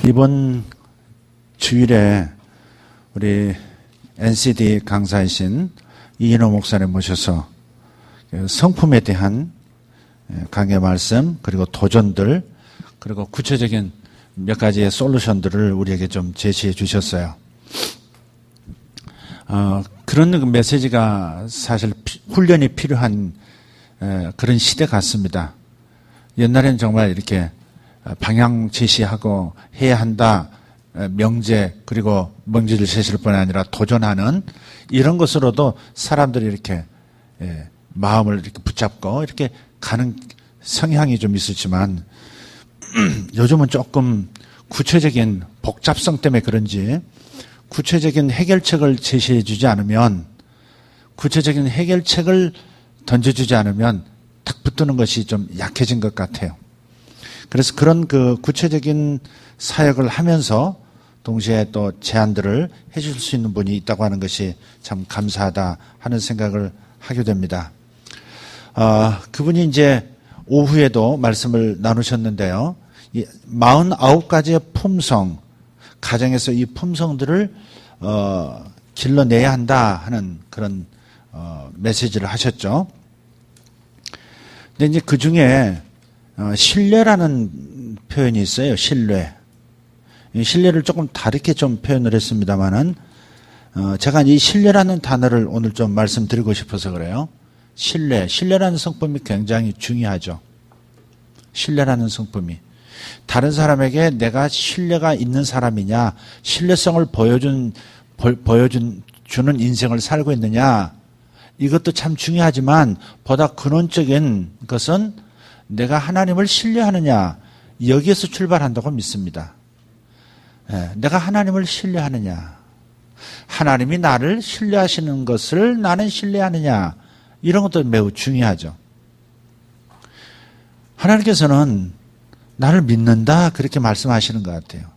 이번 주일에 우리 NCD 강사이신 이인호 목사님 모셔서 성품에 대한 강의 말씀, 그리고 도전들, 그리고 구체적인 몇 가지의 솔루션들을 우리에게 좀 제시해 주셨어요. 그런 메시지가 사실 훈련이 필요한 그런 시대 같습니다. 옛날에는 정말 이렇게 방향 제시하고 해야 한다, 명제, 그리고 명제를 제시할 뿐 아니라 도전하는 이런 것으로도 사람들이 이렇게 마음을 이렇게 붙잡고 이렇게 가는 성향이 좀 있었지만 요즘은 조금 구체적인 복잡성 때문에 그런지 구체적인 해결책을 제시해 주지 않으면, 구체적인 해결책을 던져주지 않으면 탁 붙드는 것이 좀 약해진 것 같아요. 그래서 그런 그 구체적인 사역을 하면서 동시에 또 제안들을 해줄 수 있는 분이 있다고 하는 것이 참 감사하다 하는 생각을 하게 됩니다. 그분이 이제 오후에도 말씀을 나누셨는데요. 49가지의 품성, 가정에서 이 품성들을 길러내야 한다 하는 그런 메시지를 하셨죠. 근데 이제 그 중에 신뢰라는 표현이 있어요. 신뢰. 이 신뢰를 조금 다르게 좀 표현을 했습니다만은 제가 이 신뢰라는 단어를 오늘 좀 말씀드리고 싶어서 그래요. 신뢰라는 성품이 굉장히 중요하죠. 신뢰라는 성품이. 다른 사람에게 내가 신뢰가 있는 사람이냐, 신뢰성을 보여주는 인생을 살고 있느냐, 이것도 참 중요하지만 보다 근원적인 것은 내가 하나님을 신뢰하느냐, 여기에서 출발한다고 믿습니다. 내가 하나님을 신뢰하느냐, 하나님이 나를 신뢰하시는 것을 나는 신뢰하느냐, 이런 것도 매우 중요하죠. 하나님께서는 나를 믿는다, 그렇게 말씀하시는 것 같아요.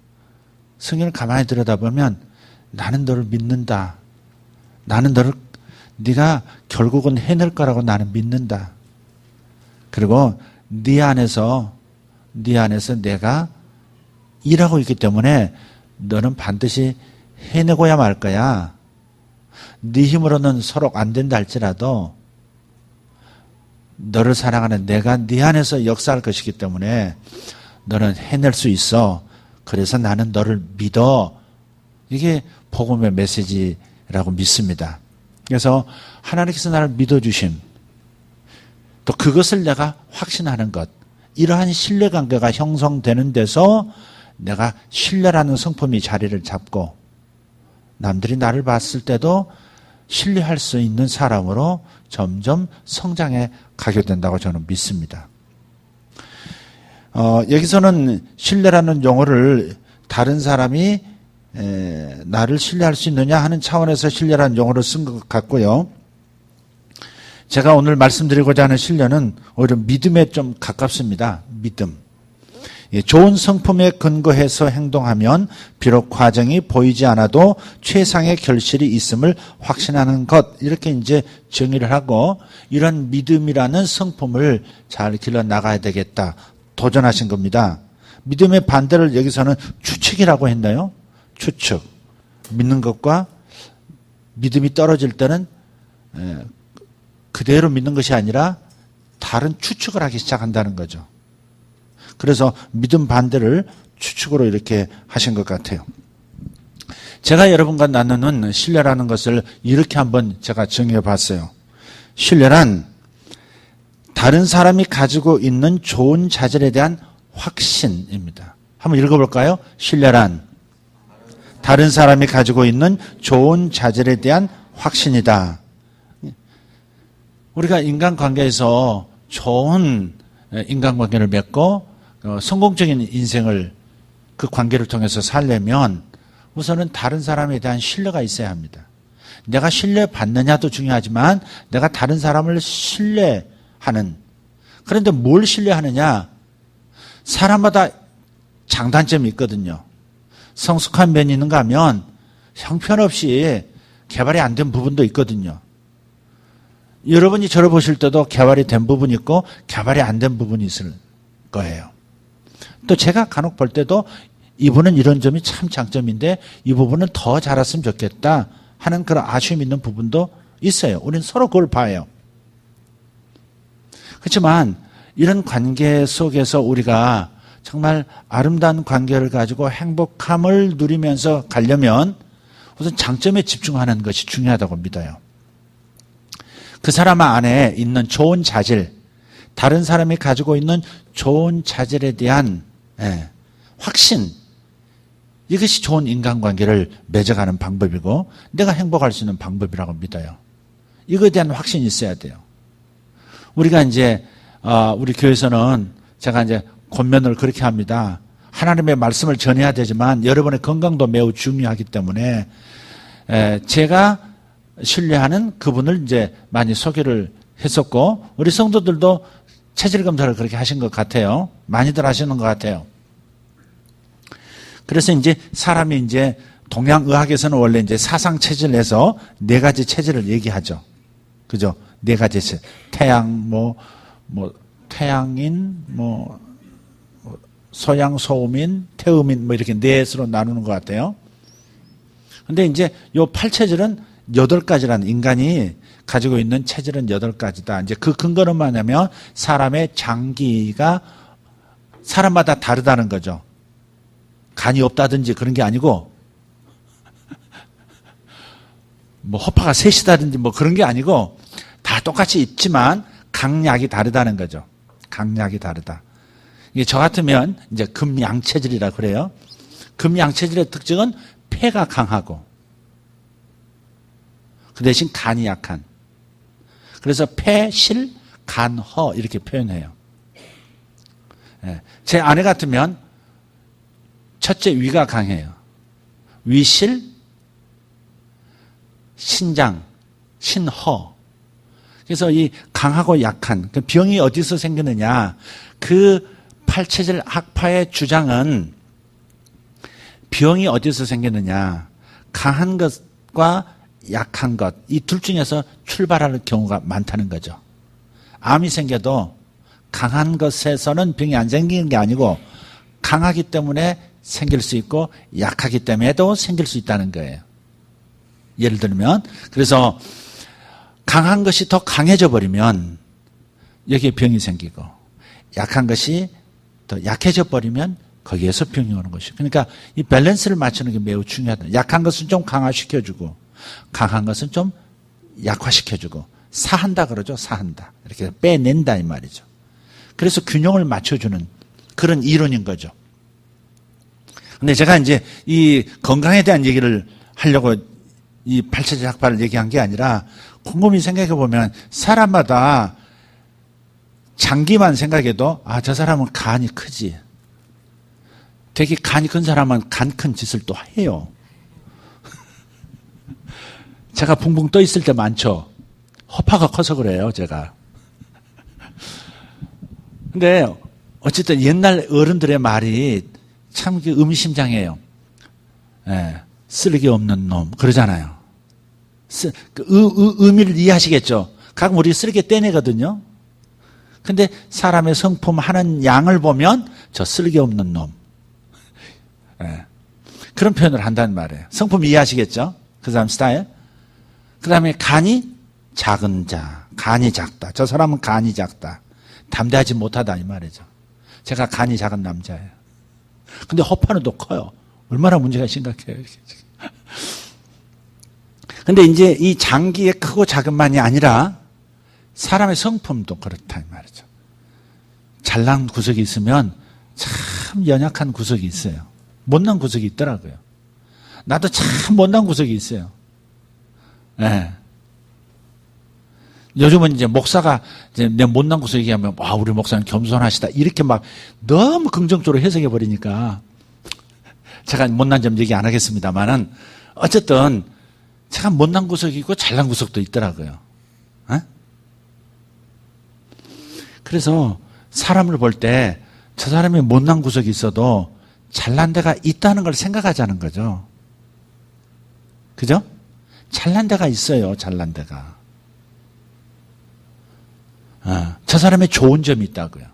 성경을 가만히 들여다보면 나는 너를 믿는다, 나는 너를, 네가 결국은 해낼 거라고 나는 믿는다. 그리고 네 안에서 내가 일하고 있기 때문에 너는 반드시 해내고야 말 거야. 네 힘으로는 서로 안 된다 할지라도 너를 사랑하는 내가 네 안에서 역사할 것이기 때문에 너는 해낼 수 있어. 그래서 나는 너를 믿어. 이게 복음의 메시지라고 믿습니다. 그래서 하나님께서 나를 믿어주심, 또 그것을 내가 확신하는 것, 이러한 신뢰관계가 형성되는 데서 내가 신뢰라는 성품이 자리를 잡고 남들이 나를 봤을 때도 신뢰할 수 있는 사람으로 점점 성장해 가게 된다고 저는 믿습니다. 여기서는 신뢰라는 용어를 다른 사람이 나를 신뢰할 수 있느냐 하는 차원에서 신뢰라는 용어를 쓴 것 같고요. 제가 오늘 말씀드리고자 하는 신뢰는 오히려 믿음에 좀 가깝습니다. 믿음. 좋은 성품에 근거해서 행동하면 비록 과정이 보이지 않아도 최상의 결실이 있음을 확신하는 것, 이렇게 이제 정의를 하고 이런 믿음이라는 성품을 잘 길러 나가야 되겠다 도전하신 겁니다. 믿음의 반대를 여기서는 추측이라고 했나요? 추측. 믿는 것과 믿음이 떨어질 때는 그대로 믿는 것이 아니라 다른 추측을 하기 시작한다는 거죠. 그래서 믿음 반대를 추측으로 이렇게 하신 것 같아요. 제가 여러분과 나누는 신뢰라는 것을 이렇게 한번 제가 정의해 봤어요. 신뢰란 다른 사람이 가지고 있는 좋은 자질에 대한 확신입니다. 한번 읽어볼까요? 신뢰란 다른 사람이 가지고 있는 좋은 자질에 대한 확신이다. 우리가 인간관계에서 좋은 인간관계를 맺고 성공적인 인생을 그 관계를 통해서 살려면 우선은 다른 사람에 대한 신뢰가 있어야 합니다. 내가 신뢰받느냐도 중요하지만 내가 다른 사람을 신뢰하는, 그런데 뭘 신뢰하느냐? 사람마다 장단점이 있거든요. 성숙한 면이 있는가 하면 형편없이 개발이 안 된 부분도 있거든요. 여러분이 저를 보실 때도 개발이 된 부분이 있고 개발이 안 된 부분이 있을 거예요. 또 제가 간혹 볼 때도 이분은 이런 점이 참 장점인데 이 부분은 더 잘했으면 좋겠다 하는 그런 아쉬움이 있는 부분도 있어요. 우리는 서로 그걸 봐요. 그렇지만 이런 관계 속에서 우리가 정말 아름다운 관계를 가지고 행복함을 누리면서 가려면 우선 장점에 집중하는 것이 중요하다고 믿어요. 그 사람 안에 있는 좋은 자질, 다른 사람이 가지고 있는 좋은 자질에 대한 확신, 이것이 좋은 인간관계를 맺어가는 방법이고 내가 행복할 수 있는 방법이라고 믿어요. 이거에 대한 확신이 있어야 돼요. 우리가 이제 우리 교회에서는 제가 이제 권면을 그렇게 합니다. 하나님의 말씀을 전해야 되지만 여러분의 건강도 매우 중요하기 때문에 제가 신뢰하는 그분을 이제 많이 소개를 했었고 우리 성도들도 체질 검사를 그렇게 하신 것 같아요. 많이들 하시는 것 같아요. 그래서 이제 사람이 이제 동양의학에서는 원래 이제 사상 체질을 해서 4가지 체질을 얘기하죠. 그죠? 4가지 체질. 태양, 태양인, 소양, 소음인, 태음인, 이렇게 4수로 나누는 것 같아요. 근데 이제 요 8체질은 8가지라는 인간이 가지고 있는 체질은 8가지다. 이제 그 근거는 뭐냐면 사람의 장기가 사람마다 다르다는 거죠. 간이 없다든지 그런 게 아니고 허파가 셋이다든지 그런 게 아니고 다 똑같이 있지만 강약이 다르다는 거죠. 강약이 다르다. 이게 저 같으면 이제 금양체질이라 그래요. 금양체질의 특징은 폐가 강하고 그 대신 간이 약한. 그래서 폐, 실, 간, 허 이렇게 표현해요. 제 아내 같으면 첫째 위가 강해요. 위실, 신장, 신허. 그래서 이 강하고 약한 그 병이 어디서 생기느냐. 그 8체질 학파의 주장은 병이 어디서 생기느냐. 강한 것과 약한 것, 이 둘 중에서 출발하는 경우가 많다는 거죠. 암이 생겨도 강한 것에서는 병이 안 생기는 게 아니고 강하기 때문에 생길 수 있고 약하기 때문에도 생길 수 있다는 거예요. 예를 들면 그래서 강한 것이 더 강해져 버리면 여기에 병이 생기고 약한 것이 더 약해져 버리면 거기에서 병이 오는 것이죠. 그러니까 이 밸런스를 맞추는 게 매우 중요하다. 약한 것은 좀 강화시켜주고 강한 것은 좀 약화시켜주고 사한다 그러죠. 사한다. 이렇게 빼낸다 이 말이죠. 그래서 균형을 맞춰주는 그런 이론인 거죠. 근데 제가 이제 이 건강에 대한 얘기를 하려고 이 8체질 학파를 얘기한 게 아니라 곰곰이 생각해 보면 사람마다 장기만 생각해도 저 사람은 간이 크지. 되게 간이 큰 사람은 간 큰 짓을 또 해요. 제가 붕붕 떠 있을 때 많죠. 허파가 커서 그래요, 제가. 근데 어쨌든 옛날 어른들의 말이 참 의미심장해요. 쓰레기 없는 놈 그러잖아요. 의미를 이해하시겠죠. 가끔 우리 쓰레기 떼내거든요. 근데 사람의 성품 하는 양을 보면 저 쓰레기 없는 놈. 그런 표현을 한다는 말이에요. 성품 이해하시겠죠? 그 사람 스타일. 그 다음에 간이 작은 자. 간이 작다. 저 사람은 간이 작다. 담대하지 못하다 이 말이죠. 제가 간이 작은 남자예요. 근데 허파는 더 커요. 얼마나 문제가 심각해요. 근데 이제 이 장기의 크고 작은만이 아니라 사람의 성품도 그렇다 이 말이죠. 잘난 구석이 있으면 참 연약한 구석이 있어요. 못난 구석이 있더라고요. 나도 참 못난 구석이 있어요. 요즘은 이제 목사가 이제 내 못난 구석 얘기하면 우리 목사는 겸손하시다 이렇게 막 너무 긍정적으로 해석해 버리니까 제가 못난 점 얘기 안 하겠습니다만은 어쨌든 제가 못난 구석이 있고 잘난 구석도 있더라고요. 그래서 사람을 볼 때 저 사람이 못난 구석이 있어도 잘난 데가 있다는 걸 생각하자는 거죠. 그죠? 잘난 데가 있어요. 잘난 데가. 저 사람의 좋은 점이 있다고요.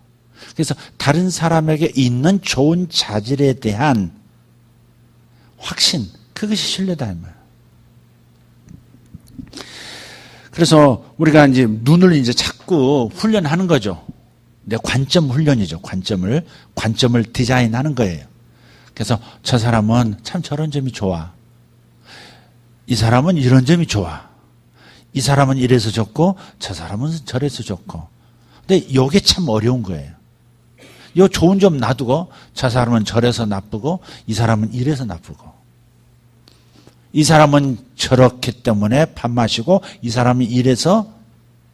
그래서 다른 사람에게 있는 좋은 자질에 대한 확신, 그것이 신뢰다 이 말이에요. 그래서 우리가 이제 눈을 이제 자꾸 훈련하는 거죠. 내 관점 훈련이죠. 관점을 디자인하는 거예요. 그래서 저 사람은 참 저런 점이 좋아. 이 사람은 이런 점이 좋아. 이 사람은 이래서 좋고 저 사람은 저래서 좋고. 근데 이게 참 어려운 거예요. 요 좋은 점 놔두고 저 사람은 저래서 나쁘고 이 사람은 이래서 나쁘고 이 사람은 저렇기 때문에 밥 마시고 이 사람이 이래서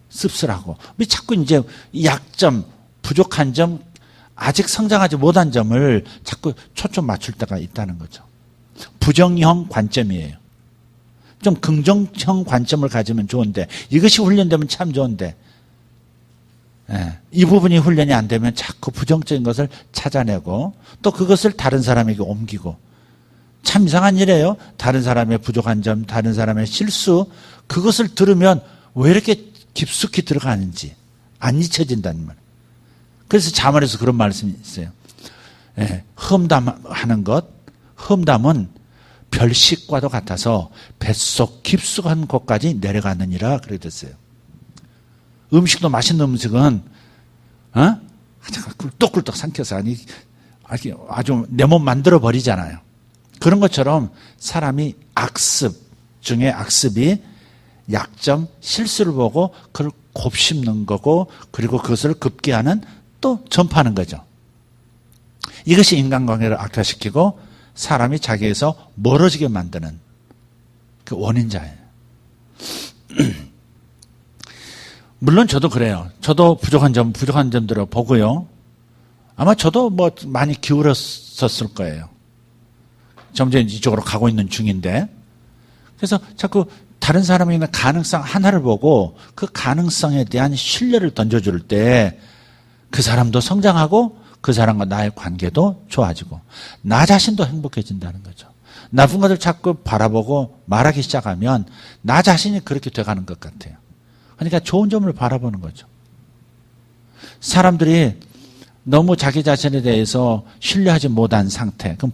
씁쓸하고 자꾸 이제 약점, 부족한 점, 아직 성장하지 못한 점을 자꾸 초점 맞출 때가 있다는 거죠. 부정형 관점이에요. 좀 긍정형 관점을 가지면 좋은데 이것이 훈련되면 참 좋은데 이 부분이 훈련이 안 되면 자꾸 부정적인 것을 찾아내고 또 그것을 다른 사람에게 옮기고 참 이상한 일이에요. 다른 사람의 부족한 점, 다른 사람의 실수 그것을 들으면 왜 이렇게 깊숙이 들어가는지 안 잊혀진다는 말. 그래서 자문에서 그런 말씀이 있어요. 험담하는 것, 험담은 별식과도 같아서 뱃속 깊숙한 곳까지 내려가느니라 그랬어요. 음식도 맛있는 음식은 꿀떡꿀떡 삼켜서 아주 내 몸 만들어 버리잖아요. 그런 것처럼 사람이 악습 중에 악습이 약점, 실수를 보고 그걸 곱씹는 거고 그리고 그것을 급기야는 또 전파하는 거죠. 이것이 인간관계를 악화시키고 사람이 자기에서 멀어지게 만드는 그 원인자예요. 물론 저도 그래요. 저도 부족한 점들을 보고요. 아마 저도 많이 기울었었을 거예요. 점점 이쪽으로 가고 있는 중인데. 그래서 자꾸 다른 사람이 있는 가능성 하나를 보고 그 가능성에 대한 신뢰를 던져줄 때 그 사람도 성장하고 그 사람과 나의 관계도 좋아지고 나 자신도 행복해진다는 거죠. 나쁜 것을 자꾸 바라보고 말하기 시작하면 나 자신이 그렇게 돼가는 것 같아요. 그러니까 좋은 점을 바라보는 거죠. 사람들이 너무 자기 자신에 대해서 신뢰하지 못한 상태. 그럼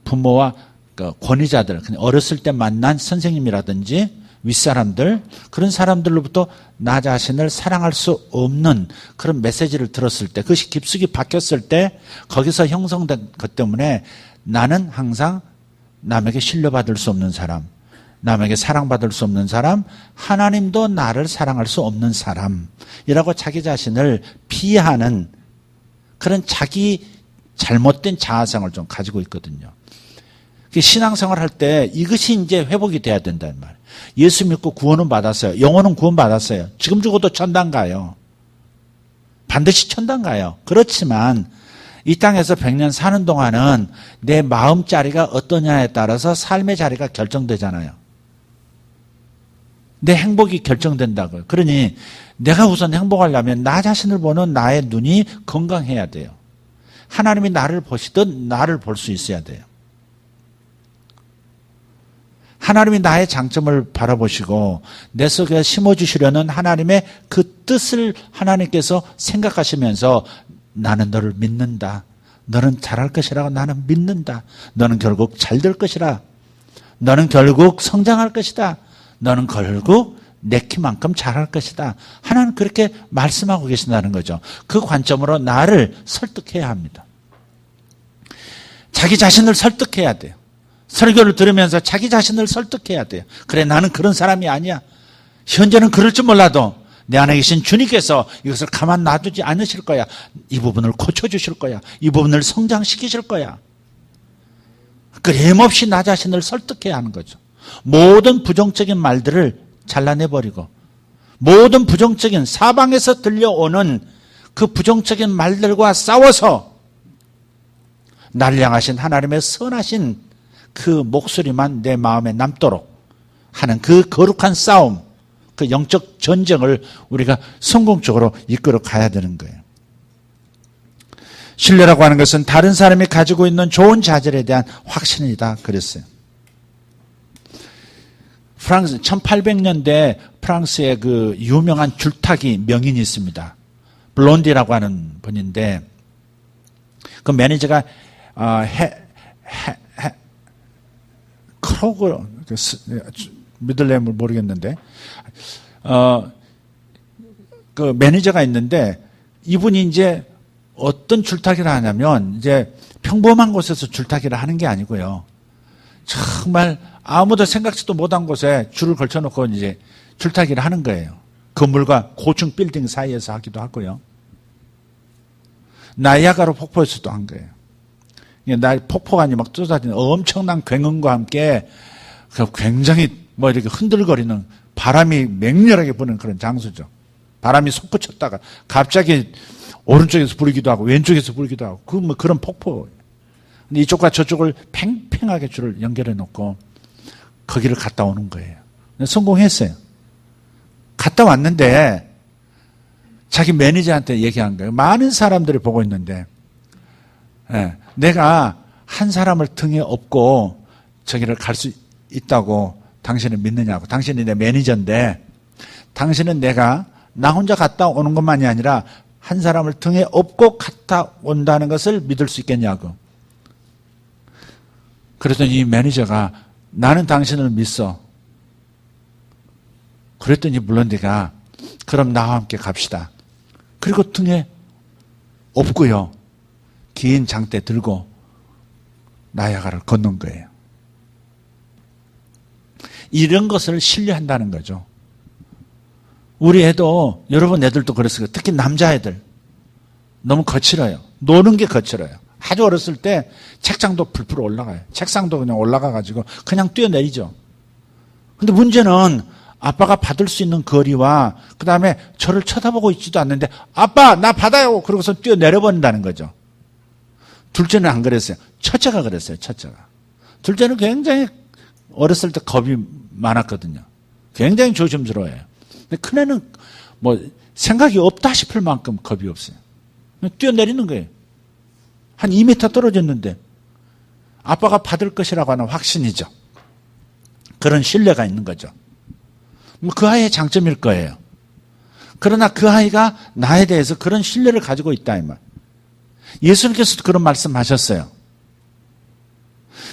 부모와 그 권위자들, 어렸을 때 만난 선생님이라든지 윗사람들, 그런 사람들로부터 나 자신을 사랑할 수 없는 그런 메시지를 들었을 때, 그것이 깊숙이 박혔을 때 거기서 형성된 것 때문에 나는 항상 남에게 신뢰받을 수 없는 사람, 남에게 사랑받을 수 없는 사람, 하나님도 나를 사랑할 수 없는 사람이라고 자기 자신을 비하하는 그런 자기 잘못된 자아성을 좀 가지고 있거든요. 신앙생활 할 때 이것이 이제 회복이 돼야 된다는 말이에요. 예수 믿고 구원은 받았어요. 영혼은 구원 받았어요. 지금 죽어도 천당 가요. 반드시 천당 가요. 그렇지만 이 땅에서 100년 사는 동안은 내 마음자리가 어떠냐에 따라서 삶의 자리가 결정되잖아요. 내 행복이 결정된다고요. 그러니 내가 우선 행복하려면 나 자신을 보는 나의 눈이 건강해야 돼요. 하나님이 나를 보시듯 나를 볼 수 있어야 돼요. 하나님이 나의 장점을 바라보시고 내 속에 심어주시려는 하나님의 그 뜻을 하나님께서 생각하시면서 나는 너를 믿는다. 너는 잘할 것이라고 나는 믿는다. 너는 결국 잘 될 것이라. 너는 결국 성장할 것이다. 너는 결국 내 키만큼 잘할 것이다. 하나님 그렇게 말씀하고 계신다는 거죠. 그 관점으로 나를 설득해야 합니다. 자기 자신을 설득해야 돼요. 설교를 들으면서 자기 자신을 설득해야 돼요. 그래, 나는 그런 사람이 아니야. 현재는 그럴 줄 몰라도 내 안에 계신 주님께서 이것을 가만 놔두지 않으실 거야. 이 부분을 고쳐주실 거야. 이 부분을 성장시키실 거야. 끊임없이 나 자신을 설득해야 하는 거죠. 모든 부정적인 말들을 잘라내버리고 모든 부정적인 사방에서 들려오는 그 부정적인 말들과 싸워서 나를 향하신 하나님의 선하신 그 목소리만 내 마음에 남도록 하는 그 거룩한 싸움, 그 영적 전쟁을 우리가 성공적으로 이끌어 가야 되는 거예요. 신뢰라고 하는 것은 다른 사람이 가지고 있는 좋은 자질에 대한 확신이다 그랬어요. 프랑스 1800년대 프랑스의 그 유명한 줄타기 명인이 있습니다. 블론디라고 하는 분인데 그 매니저가 하우거 미들네임을 모르겠는데 그 매니저가 있는데 이분이 이제 어떤 줄타기를 하냐면 이제 평범한 곳에서 줄타기를 하는 게 아니고요. 정말 아무도 생각지도 못한 곳에 줄을 걸쳐놓고 이제 줄타기를 하는 거예요. 건물과 고층 빌딩 사이에서 하기도 하고요. 나이아가라 폭포에서도 한 거예요. 폭포가 막 쏟아지는 엄청난 굉음과 함께 굉장히 뭐 이렇게 흔들거리는 바람이 맹렬하게 부는 그런 장소죠. 바람이 솟구쳤다가 갑자기 오른쪽에서 불기도 하고 왼쪽에서 불기도 하고 그런 폭포. 근데 이쪽과 저쪽을 팽팽하게 줄을 연결해 놓고 거기를 갔다 오는 거예요. 성공했어요. 갔다 왔는데 자기 매니저한테 얘기한 거예요. 많은 사람들이 보고 있는데 내가 한 사람을 등에 업고 저기를 갈 수 있다고 당신은 믿느냐고. 당신이 내 매니저인데 당신은 내가 나 혼자 갔다 오는 것만이 아니라 한 사람을 등에 업고 갔다 온다는 것을 믿을 수 있겠냐고. 그랬더니 이 매니저가 나는 당신을 믿어. 그랬더니 물론 네가 그럼 나와 함께 갑시다. 그리고 등에 업고요. 긴 장대 들고 나야가를 건넌 거예요. 이런 것을 신뢰한다는 거죠. 우리 애도 여러분 애들도 그랬어요. 특히 남자애들 너무 거칠어요. 노는 게 거칠어요. 아주 어렸을 때 책장도 불풀 올라가요. 책상도 그냥 올라가가지고 그냥 뛰어내리죠. 근데 문제는 아빠가 받을 수 있는 거리와 그 다음에 저를 쳐다보고 있지도 않는데 아빠 나 받아요. 그러고서 뛰어내려버린다는 거죠. 둘째는 안 그랬어요. 첫째가 그랬어요. 첫째가. 둘째는 굉장히 어렸을 때 겁이 많았거든요. 굉장히 조심스러워요. 근데 큰애는 뭐 생각이 없다 싶을 만큼 겁이 없어요. 뛰어내리는 거예요. 한 2m 떨어졌는데 아빠가 받을 것이라고 하는 확신이죠. 그런 신뢰가 있는 거죠. 그 아이의 장점일 거예요. 그러나 그 아이가 나에 대해서 그런 신뢰를 가지고 있다 이 말. 예수님께서도 그런 말씀하셨어요.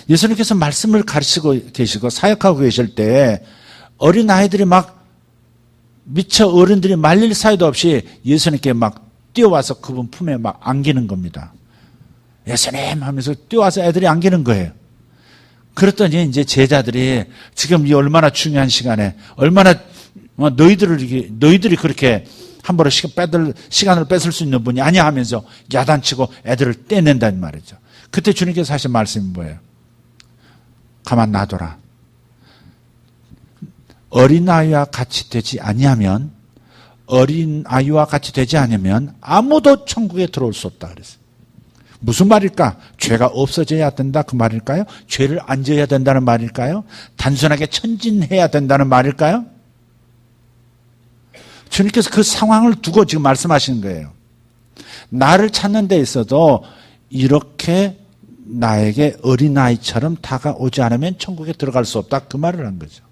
예수님께서 말씀을 가르치고 계시고 사역하고 계실 때 어린 아이들이 막 미처 어른들이 말릴 사이도 없이 예수님께 막 뛰어와서 그분 품에 막 안기는 겁니다. 예수님 하면서 뛰어와서 애들이 안기는 거예요. 그랬더니 이제 제자들이 지금 이 얼마나 중요한 시간에 얼마나 너희들이 그렇게 함부로 시간을 뺏을 수 있는 분이 아니야 하면서 야단치고 애들을 떼낸다는 말이죠. 그때 주님께서 하신 말씀이 뭐예요? 가만 놔둬라. 어린아이와 같이 되지 아니하면 어린아이와 같이 되지 않으면 아무도 천국에 들어올 수 없다 그랬어요. 무슨 말일까? 죄가 없어져야 된다 그 말일까요? 죄를 안 져야 된다는 말일까요? 단순하게 천진해야 된다는 말일까요? 주님께서 그 상황을 두고 지금 말씀하시는 거예요. 나를 찾는 데 있어도 이렇게 나에게 어린아이처럼 다가오지 않으면 천국에 들어갈 수 없다 그 말을 한 거죠.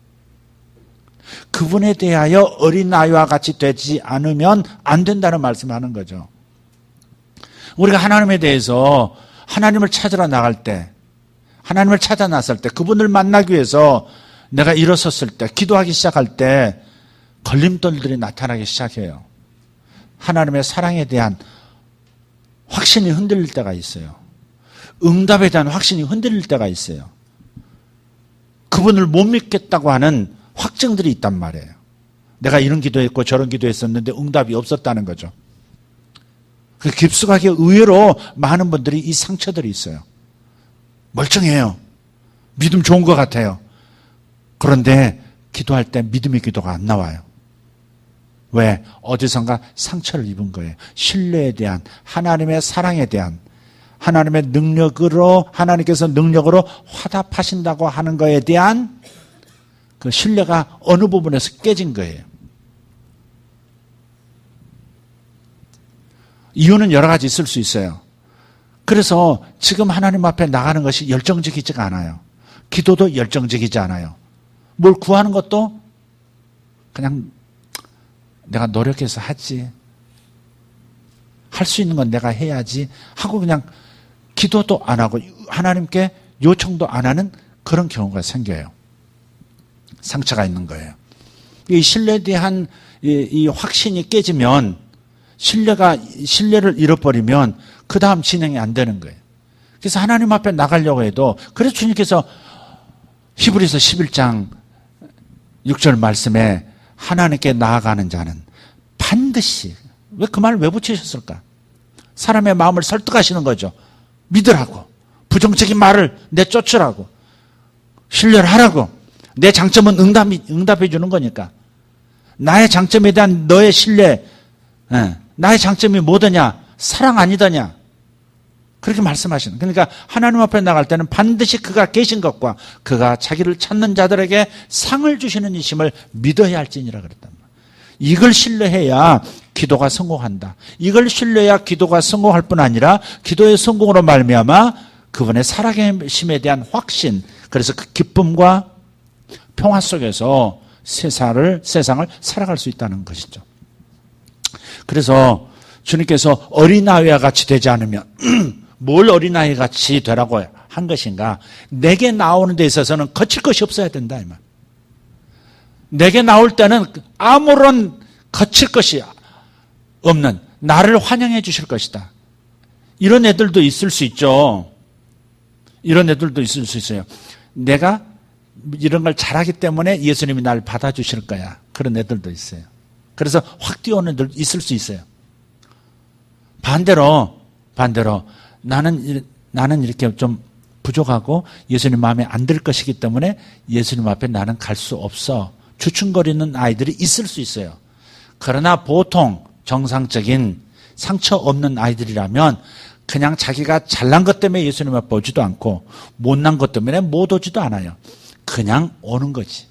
그분에 대하여 어린아이와 같이 되지 않으면 안 된다는 말씀을 하는 거죠. 우리가 하나님에 대해서 하나님을 찾으러 나갈 때 하나님을 찾아 나설 때 그분을 만나기 위해서 내가 일어섰을 때 기도하기 시작할 때 걸림돌들이 나타나기 시작해요. 하나님의 사랑에 대한 확신이 흔들릴 때가 있어요. 응답에 대한 확신이 흔들릴 때가 있어요. 그분을 못 믿겠다고 하는 확증들이 있단 말이에요. 내가 이런 기도했고 저런 기도했었는데 응답이 없었다는 거죠. 깊숙하게 의외로 많은 분들이 이 상처들이 있어요. 멀쩡해요. 믿음 좋은 것 같아요. 그런데 기도할 때 믿음의 기도가 안 나와요. 왜? 어디선가 상처를 입은 거예요. 신뢰에 대한, 하나님의 사랑에 대한, 하나님의 능력으로, 하나님께서 능력으로 화답하신다고 하는 거에 대한 그 신뢰가 어느 부분에서 깨진 거예요. 이유는 여러 가지 있을 수 있어요. 그래서 지금 하나님 앞에 나가는 것이 열정적이지가 않아요. 기도도 열정적이지 않아요. 뭘 구하는 것도 그냥 내가 노력해서 하지. 할 수 있는 건 내가 해야지 하고 그냥 기도도 안 하고 하나님께 요청도 안 하는 그런 경우가 생겨요. 상처가 있는 거예요. 이 신뢰에 대한 이 확신이 깨지면 신뢰를 잃어버리면 그 다음 진행이 안 되는 거예요. 그래서 하나님 앞에 나가려고 해도 그래서 주님께서 히브리서 11장 6절 말씀에 하나님께 나아가는 자는 반드시 왜 그 말을 왜 붙이셨을까? 사람의 마음을 설득하시는 거죠. 믿으라고. 부정적인 말을 내쫓으라고. 신뢰를 하라고. 내 장점은 응답해 주는 거니까. 나의 장점에 대한 너의 신뢰, 나의 장점이 뭐더냐? 사랑 아니더냐? 그렇게 말씀하시는. 그러니까 하나님 앞에 나갈 때는 반드시 그가 계신 것과 그가 자기를 찾는 자들에게 상을 주시는 이심을 믿어야 할지니라 그랬단 말이에요. 이걸 신뢰해야 기도가 성공한다. 이걸 신뢰해야 기도가 성공할 뿐 아니라 기도의 성공으로 말미암아 그분의 살아계심에 대한 확신, 그래서 그 기쁨과 평화 속에서 세상을 살아갈 수 있다는 것이죠. 그래서 주님께서 어린아이와 같이 되지 않으면 뭘 어린아이 같이 되라고 한 것인가? 내게 나오는 데 있어서는 거칠 것이 없어야 된다 이 말. 내게 나올 때는 아무런 거칠 것이 없는 나를 환영해 주실 것이다. 이런 애들도 있을 수 있죠. 이런 애들도 있을 수 있어요. 내가 이런 걸 잘하기 때문에 예수님이 날 받아주실 거야. 그런 애들도 있어요. 그래서 확 뛰어오는 애들 있을 수 있어요. 반대로 나는 이렇게 좀 부족하고 예수님 마음에 안 들 것이기 때문에 예수님 앞에 나는 갈 수 없어. 주춤거리는 아이들이 있을 수 있어요. 그러나 보통 정상적인 상처 없는 아이들이라면 그냥 자기가 잘난 것 때문에 예수님 앞에 오지도 않고 못난 것 때문에 못 오지도 않아요. 그냥 오는 거지.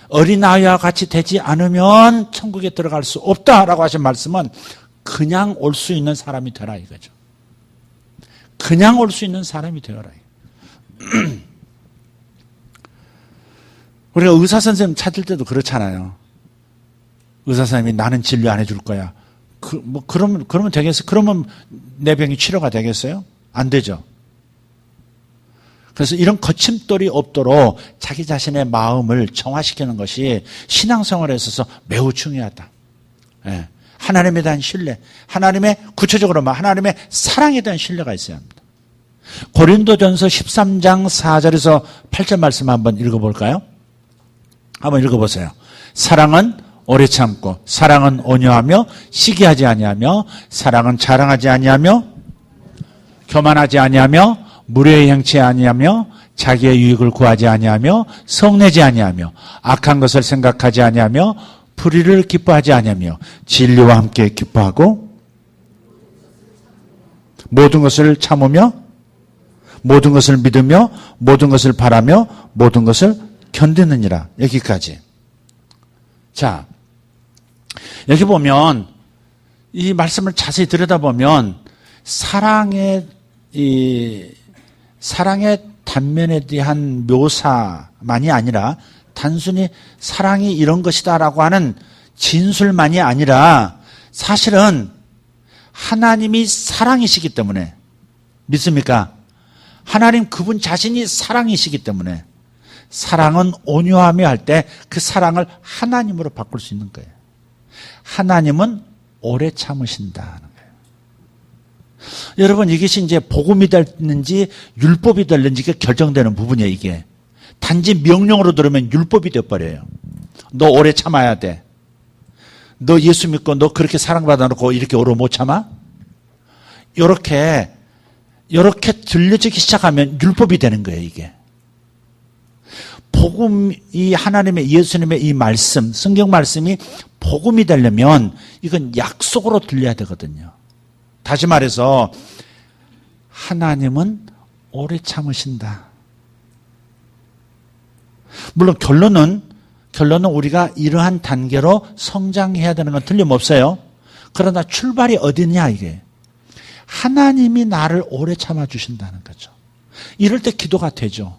어린아이와 같이 되지 않으면 천국에 들어갈 수 없다라고 하신 말씀은 그냥 올 수 있는 사람이 되라 이거죠. 그냥 올 수 있는 사람이 되어라. 우리가 의사 선생님 찾을 때도 그렇잖아요. 의사 선생님이 나는 진료 안 해줄 거야. 그러면 되겠어요? 그러면 내 병이 치료가 되겠어요? 안 되죠. 그래서 이런 거침돌이 없도록 자기 자신의 마음을 정화시키는 것이 신앙생활에 있어서 매우 중요하다. 하나님에 대한 신뢰, 구체적으로 하나님의 사랑에 대한 신뢰가 있어야 합니다. 고린도전서 13장 4절에서 8절 말씀 한번 읽어볼까요? 한번 읽어보세요. 사랑은 오래 참고, 사랑은 온유하며, 시기하지 아니하며, 사랑은 자랑하지 아니하며, 교만하지 아니하며, 무례히 행치 아니하며, 자기의 유익을 구하지 아니하며, 성내지 아니하며, 악한 것을 생각하지 아니하며, 불의를 기뻐하지 아니하며, 진리와 함께 기뻐하고, 모든 것을 참으며, 모든 것을 믿으며, 모든 것을 바라며, 모든 것을 견디느니라. 여기까지. 자, 여기 보면 이 말씀을 자세히 들여다보면 사랑의 단면에 대한 묘사만이 아니라 단순히 사랑이 이런 것이다라고 하는 진술만이 아니라 사실은 하나님이 사랑이시기 때문에 믿습니까? 하나님 그분 자신이 사랑이시기 때문에 사랑은 온유하며 할 때 그 사랑을 하나님으로 바꿀 수 있는 거예요. 하나님은 오래 참으신다는 거예요. 여러분 이것이 이제 복음이 됐는지 율법이 됐는지 결정되는 부분이에요. 이게 단지 명령으로 들으면 율법이 돼버려요. 너 오래 참아야 돼. 너 예수 믿고 너 그렇게 사랑받아 놓고 이렇게 오래 못 참아? 이렇게 들려지기 시작하면 율법이 되는 거예요. 이게 복음, 이 하나님의 예수님의 이 말씀, 성경 말씀이 복음이 되려면 이건 약속으로 들려야 되거든요. 다시 말해서 하나님은 오래 참으신다. 물론 결론은 우리가 이러한 단계로 성장해야 되는 건 틀림없어요. 그러나 출발이 어디냐 이게. 하나님이 나를 오래 참아주신다는 거죠. 이럴 때 기도가 되죠.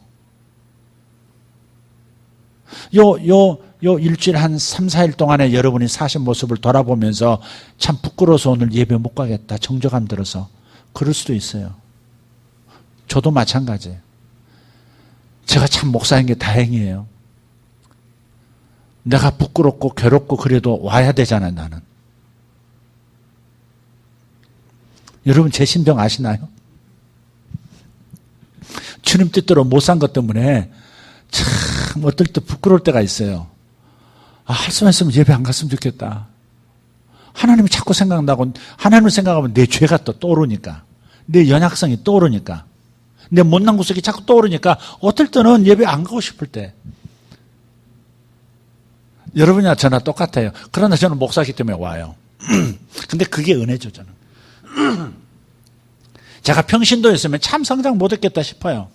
일주일 한 3, 4일 동안에 여러분이 사신 모습을 돌아보면서 참 부끄러워서 오늘 예배 못 가겠다. 정적감 들어서. 그럴 수도 있어요. 저도 마찬가지예요. 제가 참 목사인 게 다행이에요. 내가 부끄럽고 괴롭고 그래도 와야 되잖아요, 나는. 여러분 제 심정 아시나요? 주님 뜻대로 못 산 것 때문에 참 어떨 때 부끄러울 때가 있어요. 할 수만 있으면 예배 안 갔으면 좋겠다. 하나님이 자꾸 생각나고 하나님을 생각하면 내 죄가 또 떠오르니까, 내 연약성이 떠오르니까, 내 못난 구석이 자꾸 떠오르니까 어떨 때는 예배 안 가고 싶을 때. 여러분이나 저나 똑같아요. 그러나 저는 목사이기 때문에 와요. 근데 그게 은혜죠, 저는. 제가 평신도였으면 참 성장 못했겠다 싶어요.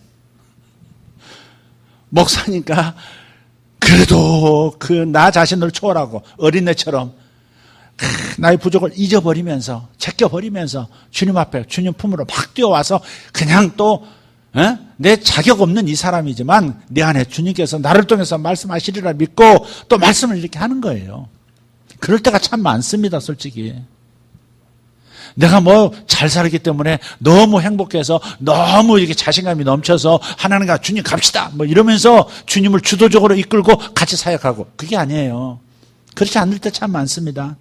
목사니까 그래도 그 나 자신을 초월하고 어린애처럼 나의 부족을 잊어버리면서 제껴버리면서 주님 앞에 주님 품으로 막 뛰어와서 그냥 또 내 자격 없는 이 사람이지만 내 안에 주님께서 나를 통해서 말씀하시리라 믿고 또 말씀을 이렇게 하는 거예요. 그럴 때가 참 많습니다, 솔직히. 내가 뭐 잘 살기 때문에 너무 행복해서 너무 이렇게 자신감이 넘쳐서 하나님과 주님 갑시다 뭐 이러면서 주님을 주도적으로 이끌고 같이 사역하고, 그게 아니에요. 그렇지 않을 때 참 많습니다.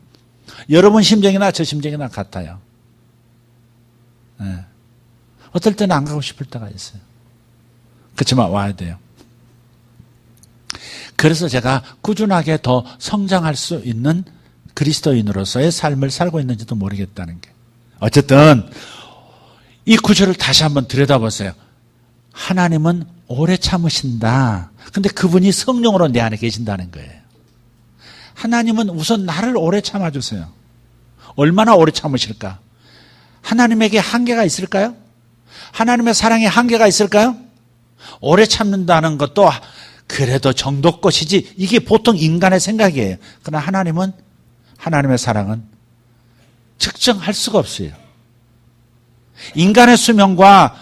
여러분 심정이나 저 심정이나 같아요. 네. 어떨 때는 안 가고 싶을 때가 있어요. 그렇지만 와야 돼요. 그래서 제가 꾸준하게 더 성장할 수 있는 그리스도인으로서의 삶을 살고 있는지도 모르겠다는 게. 어쨌든 이 구절을 다시 한번 들여다보세요. 하나님은 오래 참으신다. 근데 그분이 성령으로 내 안에 계신다는 거예요. 하나님은 우선 나를 오래 참아주세요. 얼마나 오래 참으실까? 하나님에게 한계가 있을까요? 하나님의 사랑에 한계가 있을까요? 오래 참는다는 것도 그래도 정도 것이지, 이게 보통 인간의 생각이에요. 그러나 하나님은, 하나님의 사랑은 측정할 수가 없어요. 인간의 수명과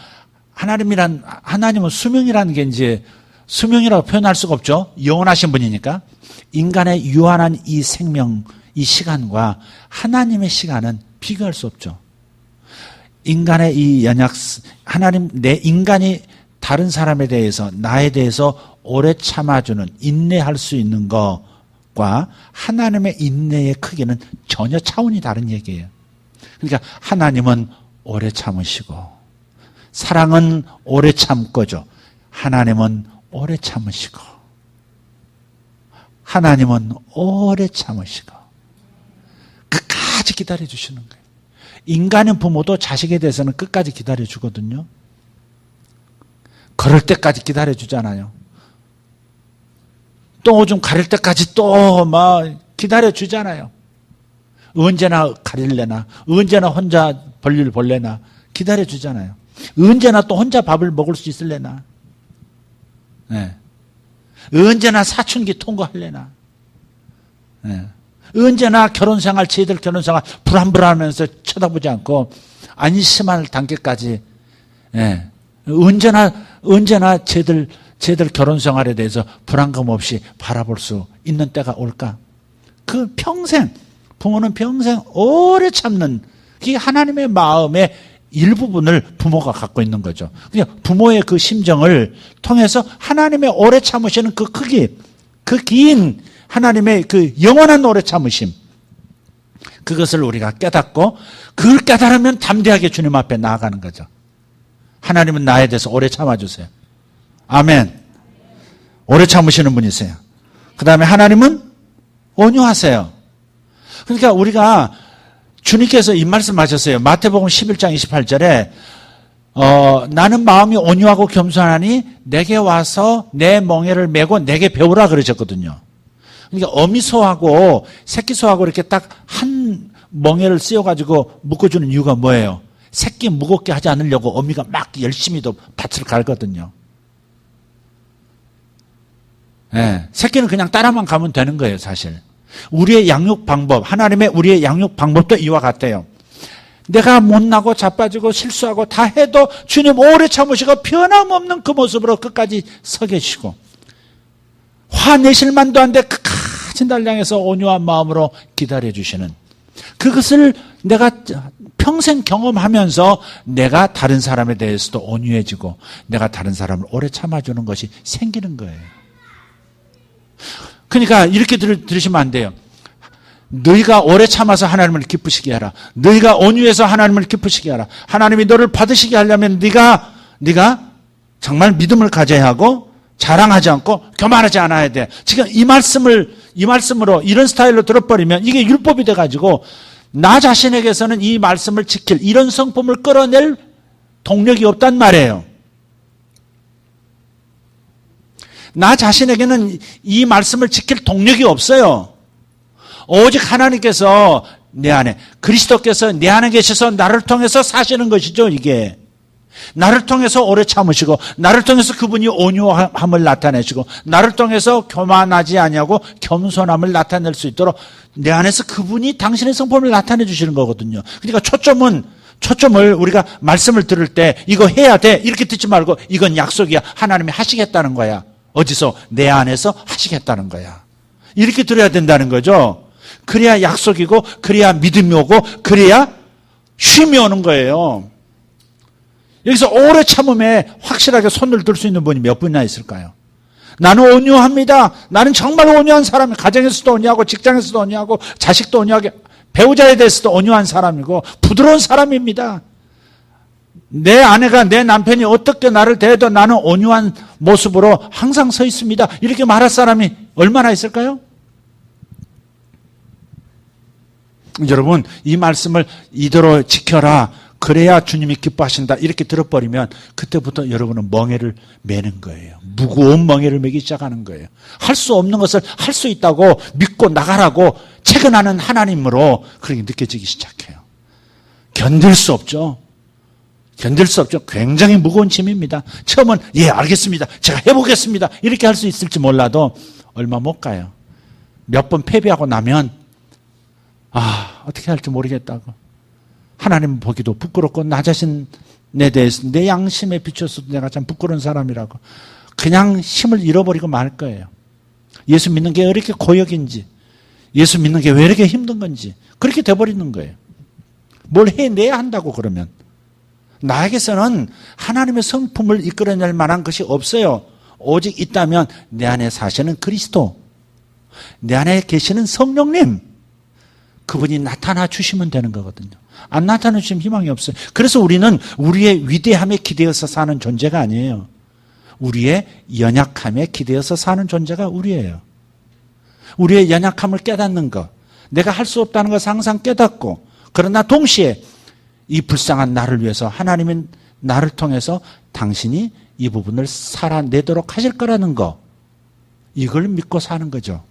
하나님은 수명이라는 게 이제 수명이라고 표현할 수가 없죠. 영원하신 분이니까. 인간의 유한한 이 생명, 이 시간과 하나님의 시간은 비교할 수 없죠. 인간의 이 인간이 다른 사람에 대해서, 나에 대해서 오래 참아주는, 인내할 수 있는 것과 하나님의 인내의 크기는 전혀 차원이 다른 얘기예요. 그러니까 하나님은 오래 참으시고, 사랑은 오래 참고죠. 하나님은 오래 참으시고, 하나님은 오래 참으시고, 끝까지 기다려주시는 거예요. 인간의 부모도 자식에 대해서는 끝까지 기다려주거든요. 그럴 때까지 기다려주잖아요. 또 오줌 가릴 때까지 또 막 기다려주잖아요. 언제나 가릴래나, 언제나 혼자 볼일 볼래나 기다려주잖아요. 언제나 또 혼자 밥을 먹을 수 있을래나, 네. 언제나 사춘기 통과할래나, 네. 언제나 결혼생활, 저희들 결혼생활 불안불안하면서 쳐다보지 않고 안심할 단계까지, 네. 언제나 쟤들 결혼생활에 대해서 불안감 없이 바라볼 수 있는 때가 올까? 그 평생, 부모는 평생 오래 참는, 그게 하나님의 마음의 일부분을 부모가 갖고 있는 거죠. 그냥 부모의 그 심정을 통해서 하나님의 오래 참으시는 그 크기, 그 긴 하나님의 그 영원한 오래 참으심, 그것을 우리가 깨닫고, 그걸 깨달으면 담대하게 주님 앞에 나아가는 거죠. 하나님은 나에 대해서 오래 참아주세요. 아멘. 오래 참으시는 분이세요. 그 다음에 하나님은 온유하세요. 그러니까 우리가, 주님께서 이 말씀 하셨어요. 마태복음 11장 28절에 나는 마음이 온유하고 겸손하니 내게 와서 내 멍에를 메고 내게 배우라 그러셨거든요. 그러니까 어미소하고 새끼소하고 이렇게 딱 한 멍에를 씌워가지고 묶어주는 이유가 뭐예요? 새끼 무겁게 하지 않으려고 어미가 막 열심히 또 밭을 갈거든요. 네, 새끼는 그냥 따라만 가면 되는 거예요, 사실. 우리의 양육 방법, 우리의 양육 방법도 이와 같아요. 내가 못나고 자빠지고 실수하고 다 해도 주님 오래 참으시고 변함없는 그 모습으로 끝까지 서 계시고, 화내실 만도 한데 끝까지 날 향해서 온유한 마음으로 기다려주시는, 그것을 내가 평생 경험하면서 내가 다른 사람에 대해서도 온유해지고 내가 다른 사람을 오래 참아주는 것이 생기는 거예요. 그러니까 이렇게 들으시면 안 돼요. 너희가 오래 참아서 하나님을 기쁘시게 하라. 너희가 온유해서 하나님을 기쁘시게 하라. 하나님이 너를 받으시게 하려면 네가 정말 믿음을 가져야 하고 자랑하지 않고 교만하지 않아야 돼. 지금 이 말씀으로 이런 스타일로 들어버리면 이게 율법이 돼가지고 나 자신에게서는 이 말씀을 지킬 이런 성품을 끌어낼 동력이 없단 말이에요. 나 자신에게는 이 말씀을 지킬 동력이 없어요. 오직 하나님께서 내 안에, 그리스도께서 내 안에 계셔서 나를 통해서 사시는 것이죠, 이게. 나를 통해서 오래 참으시고, 나를 통해서 그분이 온유함을 나타내시고, 나를 통해서 교만하지 아니하고 겸손함을 나타낼 수 있도록 내 안에서 그분이 당신의 성품을 나타내 주시는 거거든요. 그러니까 초점을 우리가 말씀을 들을 때 이거 해야 돼 이렇게 듣지 말고 이건 약속이야. 하나님이 하시겠다는 거야. 어디서? 내 안에서 하시겠다는 거야. 이렇게 들어야 된다는 거죠. 그래야 약속이고 그래야 믿음이 오고 그래야 쉼이 오는 거예요. 여기서 오래 참음에 확실하게 손을 들 수 있는 분이 몇 분이나 있을까요? 나는 온유합니다. 나는 정말 온유한 사람이에요. 가정에서도 온유하고 직장에서도 온유하고 자식도 온유하게 배우자에 대해서도 온유한 사람이고 부드러운 사람입니다. 내 아내가 내 남편이 어떻게 나를 대해도 나는 온유한 모습으로 항상 서 있습니다. 이렇게 말할 사람이 얼마나 있을까요? 여러분 이 말씀을 이대로 지켜라. 그래야 주님이 기뻐하신다. 이렇게 들어버리면 그때부터 여러분은 멍에를 매는 거예요. 무거운 멍에를 매기 시작하는 거예요. 할 수 없는 것을 할 수 있다고 믿고 나가라고 체근하는 하나님으로 그렇게 느껴지기 시작해요. 견딜 수 없죠. 견딜 수 없죠. 굉장히 무거운 짐입니다. 처음은 예 알겠습니다. 제가 해보겠습니다. 이렇게 할 수 있을지 몰라도 얼마 못 가요. 몇 번 패배하고 나면 어떻게 할지 모르겠다고. 하나님 보기도 부끄럽고 나 자신에 대해서 내 양심에 비춰서도 내가 참 부끄러운 사람이라고 그냥 힘을 잃어버리고 말 거예요. 예수 믿는 게 왜 이렇게 고역인지 예수 믿는 게 왜 이렇게 힘든 건지 그렇게 돼버리는 거예요. 뭘 해내야 한다고 그러면. 나에게서는 하나님의 성품을 이끌어낼 만한 것이 없어요. 오직 있다면 내 안에 사시는 그리스도, 내 안에 계시는 성령님, 그분이 나타나 주시면 되는 거거든요. 안 나타나 주시면 희망이 없어요. 그래서 우리는 우리의 위대함에 기대어서 사는 존재가 아니에요. 우리의 연약함에 기대어서 사는 존재가 우리예요. 우리의 연약함을 깨닫는 것, 내가 할 수 없다는 것을 항상 깨닫고, 그러나 동시에 이 불쌍한 나를 위해서 하나님은 나를 통해서 당신이 이 부분을 살아내도록 하실 거라는 거, 이걸 믿고 사는 거죠.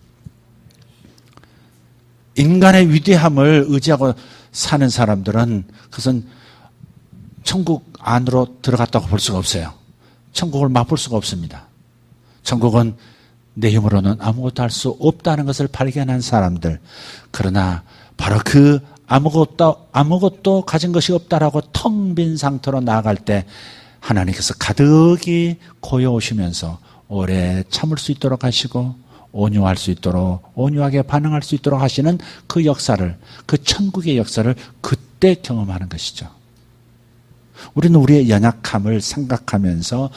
인간의 위대함을 의지하고 사는 사람들은 그것은 천국 안으로 들어갔다고 볼 수가 없어요. 천국을 맛볼 수가 없습니다. 천국은 내 힘으로는 아무것도 할 수 없다는 것을 발견한 사람들, 그러나 바로 그 아무것도 가진 것이 없다라고 텅 빈 상태로 나아갈 때 하나님께서 가득히 고여오시면서 오래 참을 수 있도록 하시고 온유할 수 있도록, 온유하게 반응할 수 있도록 하시는 그 역사를, 그 천국의 역사를 그때 경험하는 것이죠. 우리는 우리의 연약함을 생각하면서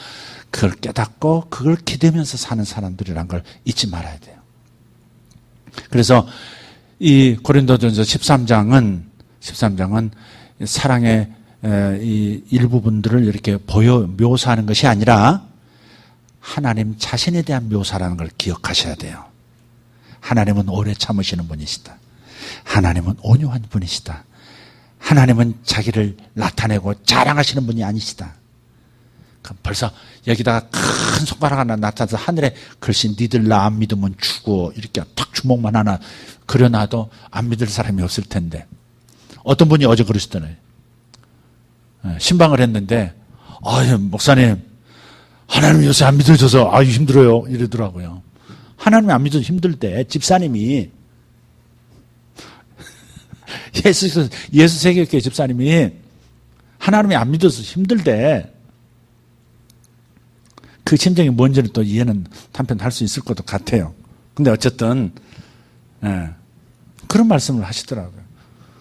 그걸 깨닫고 그걸 기대면서 사는 사람들이란 걸 잊지 말아야 돼요. 그래서 이 고린도전서 13장은 사랑의 이 일부분들을 이렇게 묘사하는 것이 아니라 하나님 자신에 대한 묘사라는 걸 기억하셔야 돼요. 하나님은 오래 참으시는 분이시다. 하나님은 온유한 분이시다. 하나님은 자기를 나타내고 자랑하시는 분이 아니시다. 그럼 벌써 여기다가 큰 손가락 하나 나타나서 하늘에 글씨 니들 나 안 믿으면 죽어 이렇게 탁 주먹만 하나 그려놔도 안 믿을 사람이 없을 텐데 어떤 분이 어제 그러시더라고요. 신방을 했는데 목사님 하나님 요새 안 믿어져서 힘들어요 이러더라고요. 하나님이 안 믿어서 힘들 때 집사님이 예수 세계교회 집사님이 하나님이 안 믿어서 힘들 때 그 심정이 뭔지는 또 이해는 한편 할 수 있을 것도 같아요. 근데 어쨌든 그런 말씀을 하시더라고요.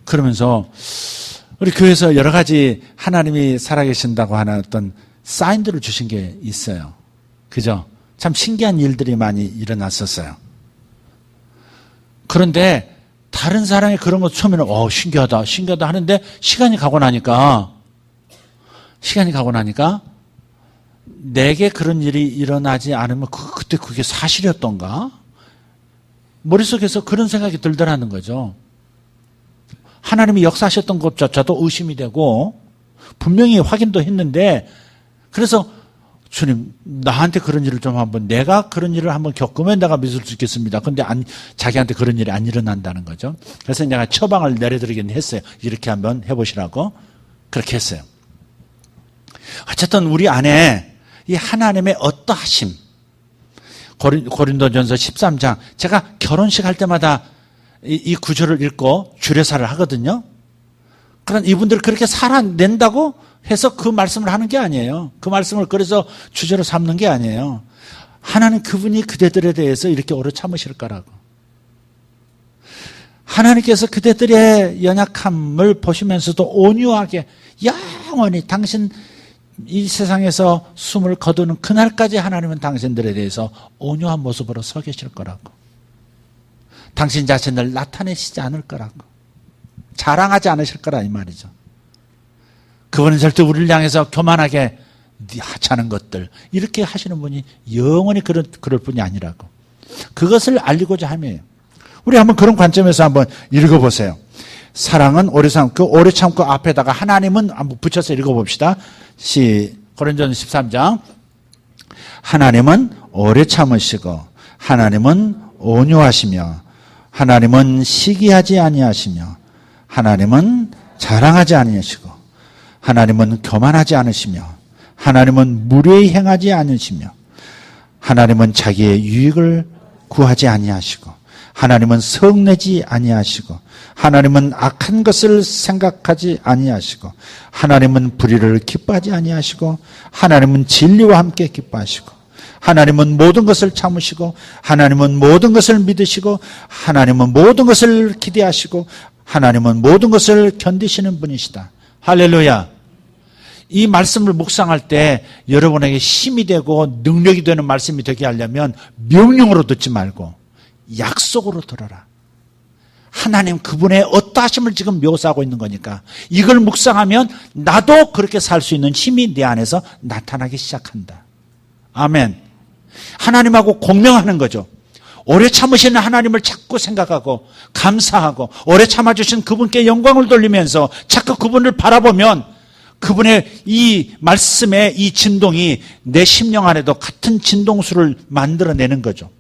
그러면서 우리 교회에서 여러 가지 하나님이 살아계신다고 하는 어떤 사인들을 주신 게 있어요. 그죠? 참 신기한 일들이 많이 일어났었어요. 그런데 다른 사람이 그런 거 처음에는 신기하다 하는데 시간이 가고 나니까 내게 그런 일이 일어나지 않으면 그때 그게 사실이었던가? 머릿속에서 그런 생각이 들더라는 거죠. 하나님이 역사하셨던 것조차도 의심이 되고 분명히 확인도 했는데 그래서 주님 나한테 그런 일을 좀 한번 내가 그런 일을 한번 겪으면 내가 믿을 수 있겠습니다. 근데 자기한테 그런 일이 안 일어난다는 거죠. 그래서 내가 처방을 내려드리긴 했어요. 이렇게 한번 해보시라고 그렇게 했어요. 어쨌든 우리 안에 이 하나님의 어떠하심 고린도전서 13장 제가 결혼식 할 때마다 이 구절을 읽고 주례사를 하거든요. 그런 이분들 그렇게 살아낸다고 해서 그 말씀을 하는 게 아니에요. 그 말씀을 그래서 주제로 삼는 게 아니에요. 하나님 그분이 그대들에 대해서 이렇게 오래 참으실 거라고. 하나님께서 그대들의 연약함을 보시면서도 온유하게 영원히 당신 이 세상에서 숨을 거두는 그날까지 하나님은 당신들에 대해서 온유한 모습으로 서 계실 거라고. 당신 자신을 나타내시지 않을 거라고. 자랑하지 않으실 거라 이 말이죠. 그분은 절대 우리를 향해서 교만하게 네 하찮은 것들 이렇게 하시는 분이 영원히 그럴 분이 아니라고. 그것을 알리고자 함이에요. 우리 한번 그런 관점에서 한번 읽어보세요. 사랑은 오래 참고 오래 참고 앞에다가 하나님은 한번 붙여서 읽어봅시다. 고린도전서 13장 하나님은 오래 참으시고 하나님은 온유하시며 하나님은 시기하지 아니하시며 하나님은 자랑하지 아니하시고 하나님은 교만하지 않으시며 하나님은 무례히 행하지 않으시며 하나님은 자기의 유익을 구하지 아니하시고 하나님은 성내지 아니하시고 하나님은 악한 것을 생각하지 아니하시고 하나님은 불의를 기뻐하지 아니하시고 하나님은 진리와 함께 기뻐하시고 하나님은 모든 것을 참으시고 하나님은 모든 것을 믿으시고 하나님은 모든 것을 기대하시고 하나님은 모든 것을 견디시는 분이시다. 할렐루야. 이 말씀을 묵상할 때 여러분에게 힘이 되고 능력이 되는 말씀이 되게 하려면 명령으로 듣지 말고 약속으로 들어라. 하나님 그분의 어떠하심을 지금 묘사하고 있는 거니까 이걸 묵상하면 나도 그렇게 살 수 있는 힘이 내 안에서 나타나기 시작한다. 아멘. 하나님하고 공명하는 거죠. 오래 참으시는 하나님을 자꾸 생각하고 감사하고 오래 참아주신 그분께 영광을 돌리면서 자꾸 그분을 바라보면 그분의 이 말씀의 이 진동이 내 심령 안에도 같은 진동수를 만들어내는 거죠.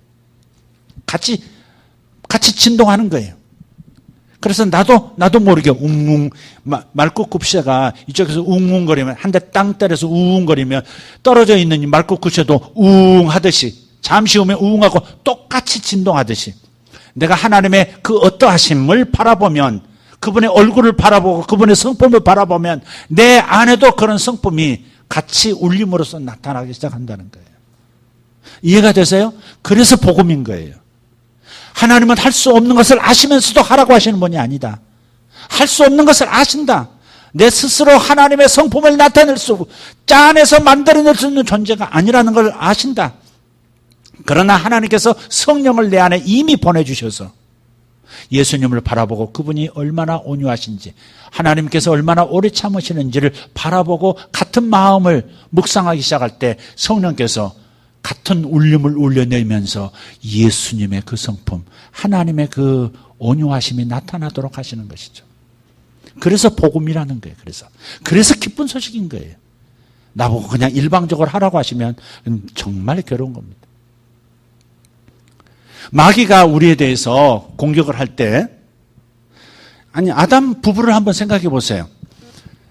같이 진동하는 거예요. 그래서 나도 모르게 웅웅 말꽃굽새가 이쪽에서 웅웅거리면 한 대 땅 때려서 우웅거리면 떨어져 있는 이 말꽃굽새도 우웅하듯이 잠시 후면 우웅하고 똑같이 진동하듯이 내가 하나님의 그 어떠하심을 바라보면 그분의 얼굴을 바라보고 그분의 성품을 바라보면 내 안에도 그런 성품이 같이 울림으로써 나타나기 시작한다는 거예요. 이해가 되세요? 그래서 복음인 거예요. 하나님은 할 수 없는 것을 아시면서도 하라고 하시는 분이 아니다. 할 수 없는 것을 아신다. 내 스스로 하나님의 성품을 나타낼 수 짜내서 만들어낼 수 있는 존재가 아니라는 걸 아신다. 그러나 하나님께서 성령을 내 안에 이미 보내주셔서 예수님을 바라보고 그분이 얼마나 온유하신지 하나님께서 얼마나 오래 참으시는지를 바라보고 같은 마음을 묵상하기 시작할 때 성령께서 같은 울림을 울려내면서 예수님의 그 성품, 하나님의 그 온유하심이 나타나도록 하시는 것이죠. 그래서 복음이라는 거예요. 그래서 기쁜 소식인 거예요. 나보고 그냥 일방적으로 하라고 하시면 정말 괴로운 겁니다. 마귀가 우리에 대해서 공격을 할 때, 아담 부부를 한번 생각해 보세요.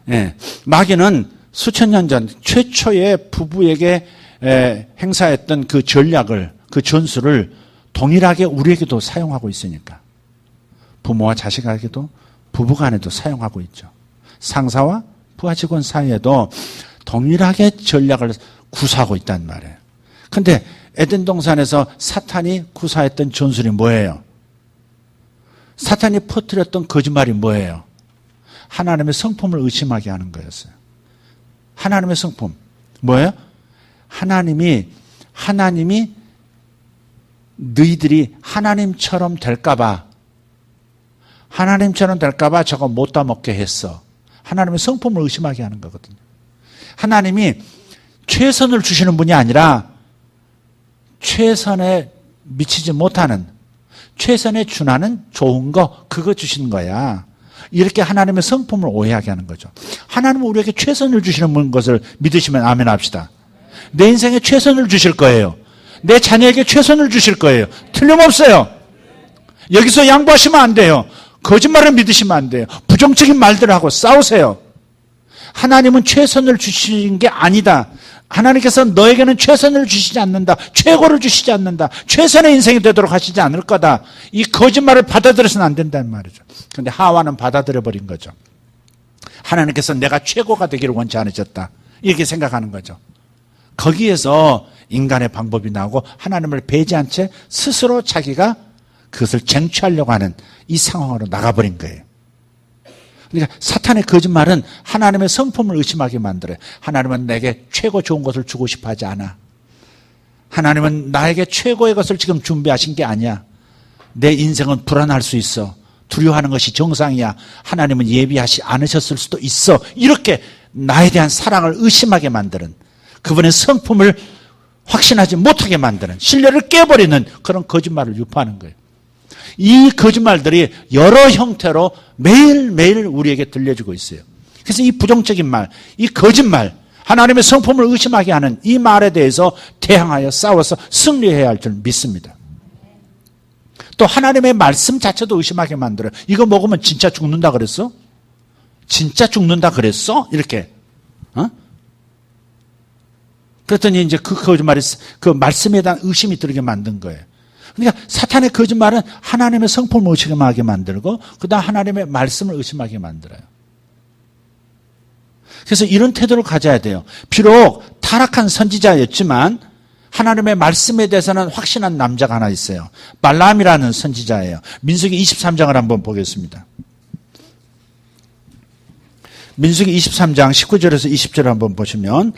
예, 마귀는 수천 년 전 최초의 부부에게 행사했던 그 전략을, 그 전술을 동일하게 우리에게도 사용하고 있으니까. 부모와 자식에게도 부부간에도 사용하고 있죠. 상사와 부하 직원 사이에도 동일하게 전략을 구사하고 있단 말이에요. 근데 에덴 동산에서 사탄이 구사했던 전술이 뭐예요? 사탄이 퍼뜨렸던 거짓말이 뭐예요? 하나님의 성품을 의심하게 하는 거였어요. 하나님의 성품. 뭐예요? 하나님이 너희들이 하나님처럼 될까봐 저거 못 따먹게 했어. 하나님의 성품을 의심하게 하는 거거든요. 하나님이 최선을 주시는 분이 아니라 최선에 미치지 못하는, 최선에 준하는 좋은 거, 그거 주시는 거야. 이렇게 하나님의 성품을 오해하게 하는 거죠. 하나님은 우리에게 최선을 주시는 것을 믿으시면 아멘 합시다. 내 인생에 최선을 주실 거예요. 내 자녀에게 최선을 주실 거예요. 틀림없어요. 여기서 양보하시면 안 돼요. 거짓말을 믿으시면 안 돼요. 부정적인 말들을 하고 싸우세요. 하나님은 최선을 주신 게 아니다. 하나님께서 너에게는 최선을 주시지 않는다. 최고를 주시지 않는다. 최선의 인생이 되도록 하시지 않을 거다. 이 거짓말을 받아들여서는 안 된다는 말이죠. 그런데 하와는 받아들여버린 거죠. 하나님께서 내가 최고가 되기를 원치 않으셨다. 이렇게 생각하는 거죠. 거기에서 인간의 방법이 나오고 하나님을 배제한 채 스스로 자기가 그것을 쟁취하려고 하는 이 상황으로 나가버린 거예요. 그러니까 사탄의 거짓말은 하나님의 성품을 의심하게 만들어요. 하나님은 내게 최고 좋은 것을 주고 싶어 하지 않아. 하나님은 나에게 최고의 것을 지금 준비하신 게 아니야. 내 인생은 불안할 수 있어. 두려워하는 것이 정상이야. 하나님은 예비하지 않으셨을 수도 있어. 이렇게 나에 대한 사랑을 의심하게 만드는, 그분의 성품을 확신하지 못하게 만드는, 신뢰를 깨버리는 그런 거짓말을 유포하는 거예요. 이 거짓말들이 여러 형태로 매일매일 우리에게 들려주고 있어요. 그래서 이 부정적인 말, 이 거짓말, 하나님의 성품을 의심하게 하는 이 말에 대해서 대항하여 싸워서 승리해야 할 줄 믿습니다. 또 하나님의 말씀 자체도 의심하게 만들어요. 이거 먹으면 진짜 죽는다 그랬어? 진짜 죽는다 그랬어? 이렇게. 그랬더니 이제 그 거짓말이 그 말씀에 대한 의심이 들게 만든 거예요. 그러니까 사탄의 거짓말은 하나님의 성품을 의심하게 만들고 그다음 하나님의 말씀을 의심하게 만들어요. 그래서 이런 태도를 가져야 돼요. 비록 타락한 선지자였지만 하나님의 말씀에 대해서는 확신한 남자가 하나 있어요. 발람이라는 선지자예요. 민수기 23장을 한번 보겠습니다. 민수기 23장 19절에서 20절을 한번 보시면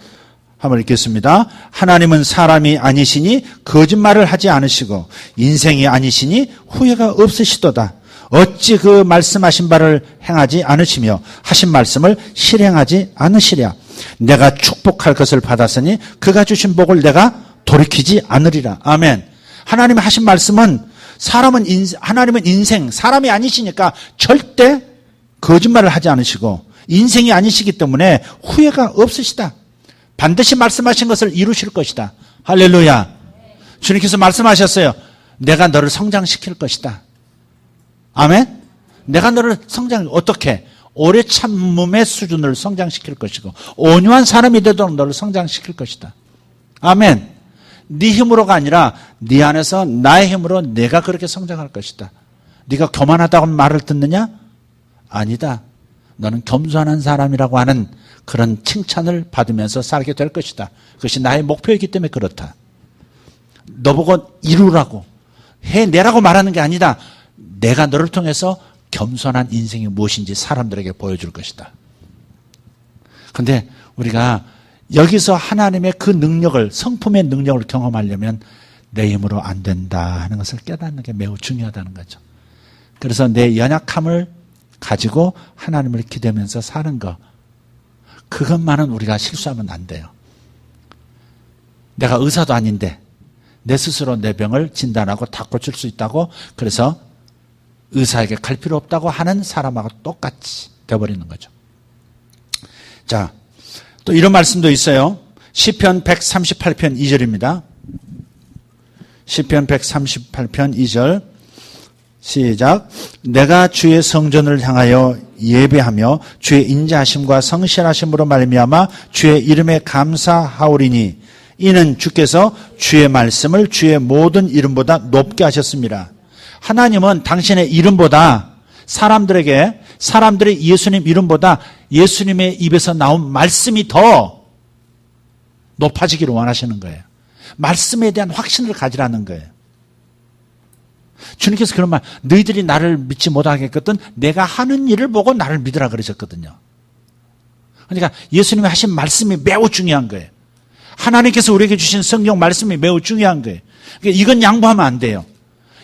한번 읽겠습니다. 하나님은 사람이 아니시니 거짓말을 하지 않으시고 인생이 아니시니 후회가 없으시도다. 어찌 그 말씀하신 바를 행하지 않으시며 하신 말씀을 실행하지 않으시랴. 내가 축복할 것을 받았으니 그가 주신 복을 내가 돌이키지 않으리라. 아멘. 하나님이 하신 말씀은 하나님은 인생, 사람이 아니시니까 절대 거짓말을 하지 않으시고 인생이 아니시기 때문에 후회가 없으시다. 반드시 말씀하신 것을 이루실 것이다. 할렐루야. 주님께서 말씀하셨어요. 내가 너를 성장시킬 것이다. 아멘. 내가 너를 어떻게? 오래 참음의 수준을 성장시킬 것이고 온유한 사람이 되도록 너를 성장시킬 것이다. 아멘. 네 힘으로가 아니라 네 안에서 나의 힘으로 내가 그렇게 성장할 것이다. 네가 교만하다고 말을 듣느냐? 아니다. 너는 겸손한 사람이라고 하는 그런 칭찬을 받으면서 살게 될 것이다. 그것이 나의 목표이기 때문에 그렇다. 너보고 이루라고 해내라고 말하는 게 아니다. 내가 너를 통해서 겸손한 인생이 무엇인지 사람들에게 보여줄 것이다. 그런데 우리가 여기서 하나님의 그 능력을, 성품의 능력을 경험하려면 내 힘으로 안 된다 하는 것을 깨닫는 게 매우 중요하다는 거죠. 그래서 내 연약함을 가지고 하나님을 기대면서 사는 것, 그것만은 우리가 실수하면 안 돼요. 내가 의사도 아닌데 내 스스로 내 병을 진단하고 다 고칠 수 있다고, 그래서 의사에게 갈 필요 없다고 하는 사람하고 똑같이 되어버리는 거죠. 자, 또 이런 말씀도 있어요. 시편 138편 2절입니다. 시편 138편 2절 시작. 내가 주의 성전을 향하여 예배하며 주의 인자하심과 성실하심으로 말미암아 주의 이름에 감사하오리니 이는 주께서 주의 말씀을 주의 모든 이름보다 높게 하셨습니다. 하나님은 당신의 이름보다 사람들의 예수님 이름보다 예수님의 입에서 나온 말씀이 더 높아지기를 원하시는 거예요. 말씀에 대한 확신을 가지라는 거예요. 주님께서 그런 말, 너희들이 나를 믿지 못하겠거든 내가 하는 일을 보고 나를 믿으라 그러셨거든요. 그러니까 예수님이 하신 말씀이 매우 중요한 거예요. 하나님께서 우리에게 주신 성경 말씀이 매우 중요한 거예요. 그러니까 이건 양보하면 안 돼요.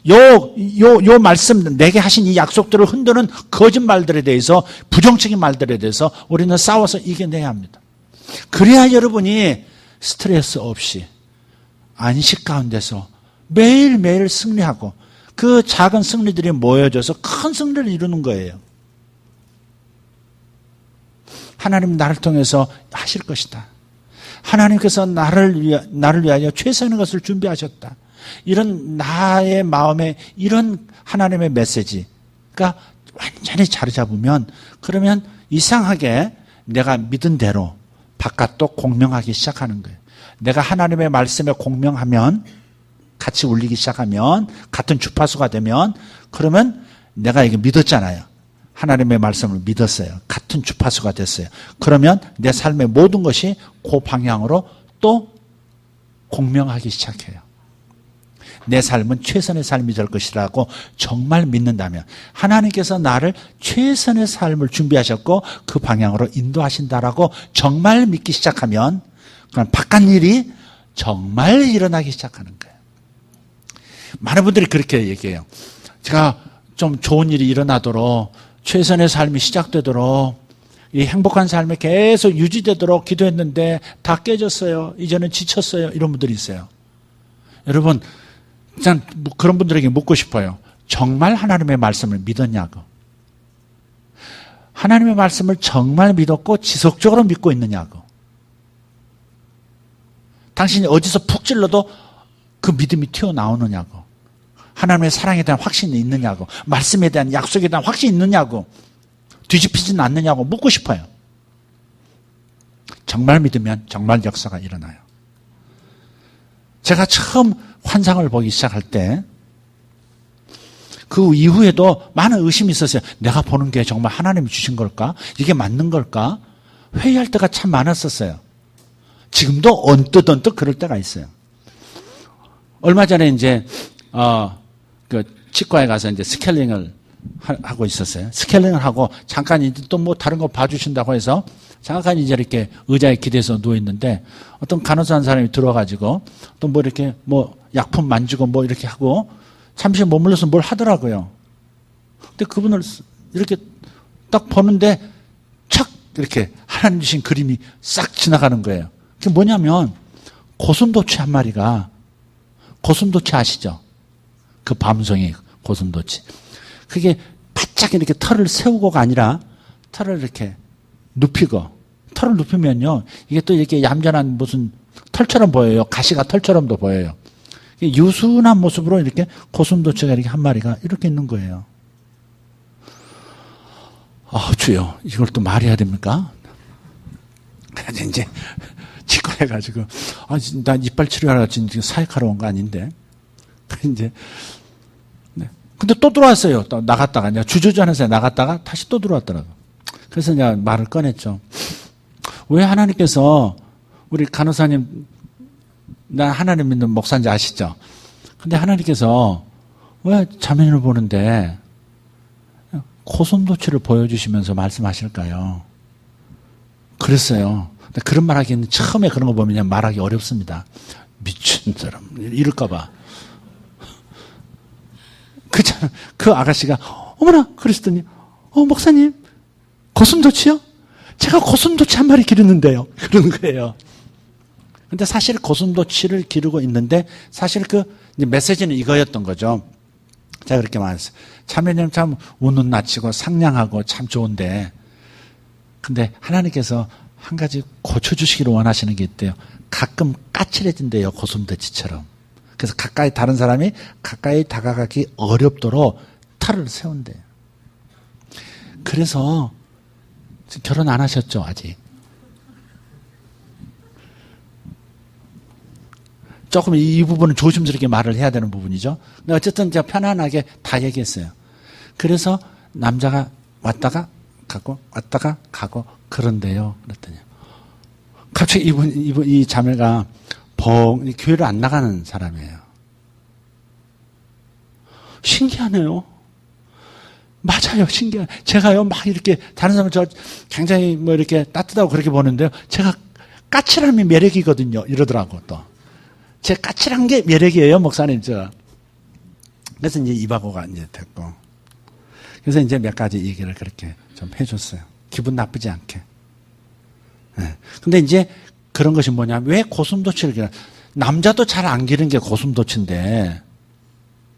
요 말씀, 내게 하신 이 약속들을 흔드는 거짓말들에 대해서, 부정적인 말들에 대해서 우리는 싸워서 이겨내야 합니다. 그래야 여러분이 스트레스 없이 안식 가운데서 매일매일 승리하고 그 작은 승리들이 모여져서 큰 승리를 이루는 거예요. 하나님 나를 통해서 하실 것이다. 하나님께서 나를 위하여 최선의 것을 준비하셨다. 이런 나의 마음에 이런 하나님의 메시지가 완전히 자리 잡으면, 그러면 이상하게 내가 믿은 대로 바깥도 공명하기 시작하는 거예요. 내가 하나님의 말씀에 공명하면, 같이 울리기 시작하면, 같은 주파수가 되면, 그러면 내가 이게 믿었잖아요. 하나님의 말씀을 믿었어요. 같은 주파수가 됐어요. 그러면 내 삶의 모든 것이 그 방향으로 또 공명하기 시작해요. 내 삶은 최선의 삶이 될 것이라고 정말 믿는다면, 하나님께서 나를 최선의 삶을 준비하셨고 그 방향으로 인도하신다라고 정말 믿기 시작하면, 그럼 바깥 일이 정말 일어나기 시작하는 거예요. 많은 분들이 그렇게 얘기해요. 제가 좀 좋은 일이 일어나도록, 최선의 삶이 시작되도록, 이 행복한 삶이 계속 유지되도록 기도했는데 다 깨졌어요. 이제는 지쳤어요. 이런 분들이 있어요. 여러분, 전 그런 분들에게 묻고 싶어요. 정말 하나님의 말씀을 믿었냐고. 하나님의 말씀을 정말 믿었고 지속적으로 믿고 있느냐고. 당신이 어디서 푹 찔러도 그 믿음이 튀어나오느냐고. 하나님의 사랑에 대한 확신이 있느냐고. 말씀에 대한 약속에 대한 확신이 있느냐고. 뒤집히진 않느냐고 묻고 싶어요. 정말 믿으면 정말 역사가 일어나요. 제가 처음 환상을 보기 시작할 때, 그 이후에도 많은 의심이 있었어요. 내가 보는 게 정말 하나님이 주신 걸까? 이게 맞는 걸까? 회의할 때가 참 많았었어요. 지금도 언뜻 그럴 때가 있어요. 얼마 전에 이제 그 치과에 가서 이제 스케일링을 하고 있었어요. 스케일링을 하고 잠깐 이제 또 뭐 다른 거 봐주신다고 해서 잠깐 이제 이렇게 의자에 기대서 누워 있는데, 어떤 간호사 한 사람이 들어와가지고 또 뭐 이렇게 뭐 약품 만지고 뭐 이렇게 하고 잠시 머물러서 뭘 하더라고요. 근데 그분을 이렇게 딱 보는데 착 이렇게 하나님 주신 그림이 싹 지나가는 거예요. 그게 뭐냐면 고슴도치 한 마리가, 고슴도치 아시죠? 그 밤송이 고슴도치. 그게 바짝 이렇게 털을 세우고가 아니라 털을 이렇게 눕히고, 털을 눕히면요, 이게 또 이렇게 얌전한 무슨 털처럼 보여요. 가시가 털처럼도 보여요. 유순한 모습으로 이렇게 고슴도치가 이렇게 한 마리가 이렇게 있는 거예요. 주여, 이걸 또 말해야 됩니까? 그래서 이제 치과에 가지고, 나 이빨 치료하러 지금 사역하러 온 거 아닌데. 이제, 네. 근데 또 들어왔어요. 또 나갔다가, 이제 주저주하면서 나갔다가 다시 또 들어왔더라고. 그래서 이제 말을 꺼냈죠. 왜 하나님께서, 우리 간호사님, 나 하나님 믿는 목사인지 아시죠? 근데 하나님께서 왜 자매님을 보는데 고슴도치를 보여주시면서 말씀하실까요? 그랬어요. 근데 그런 말 하기에는 처음에 그런 거 보면 말하기 어렵습니다. 미친 사람, 이럴까봐. 그 아가씨가, 어머나, 그랬더니, 목사님, 고슴도치요? 제가 고슴도치 한 마리 기르는데요. 그러는 거예요. 근데 사실 고슴도치를 기르고 있는데, 사실 그 메시지는 이거였던 거죠. 제가 그렇게 말했어요. 참여님 참 웃는 낯이고 상냥하고 참 좋은데, 근데 하나님께서 한 가지 고쳐주시기를 원하시는 게 있대요. 가끔 까칠해진대요, 고슴도치처럼. 그래서 다른 사람이 가까이 다가가기 어렵도록 털을 세운대요. 그래서 결혼 안 하셨죠, 아직? 조금 이 부분은 조심스럽게 말을 해야 되는 부분이죠. 근데 어쨌든 제가 편안하게 다 얘기했어요. 그래서 남자가 왔다가 가고 그런데요. 그랬더니 갑자기 이 자매가 교회를 안 나가는 사람이에요. 신기하네요. 맞아요. 신기해요. 제가요, 막 이렇게, 다른 사람은 저 굉장히 뭐 이렇게 따뜻하고 그렇게 보는데요. 제가 까칠함이 매력이거든요. 이러더라고, 또. 제 까칠한 게 매력이에요, 목사님, 저. 그래서 이제 입하고가 이제 됐고. 그래서 이제 몇 가지 얘기를 그렇게 좀 해줬어요. 기분 나쁘지 않게. 네. 근데 이제 그런 것이 뭐냐면, 왜 고슴도치를 기르냐. 남자도 잘 안 기르는 게 고슴도치인데,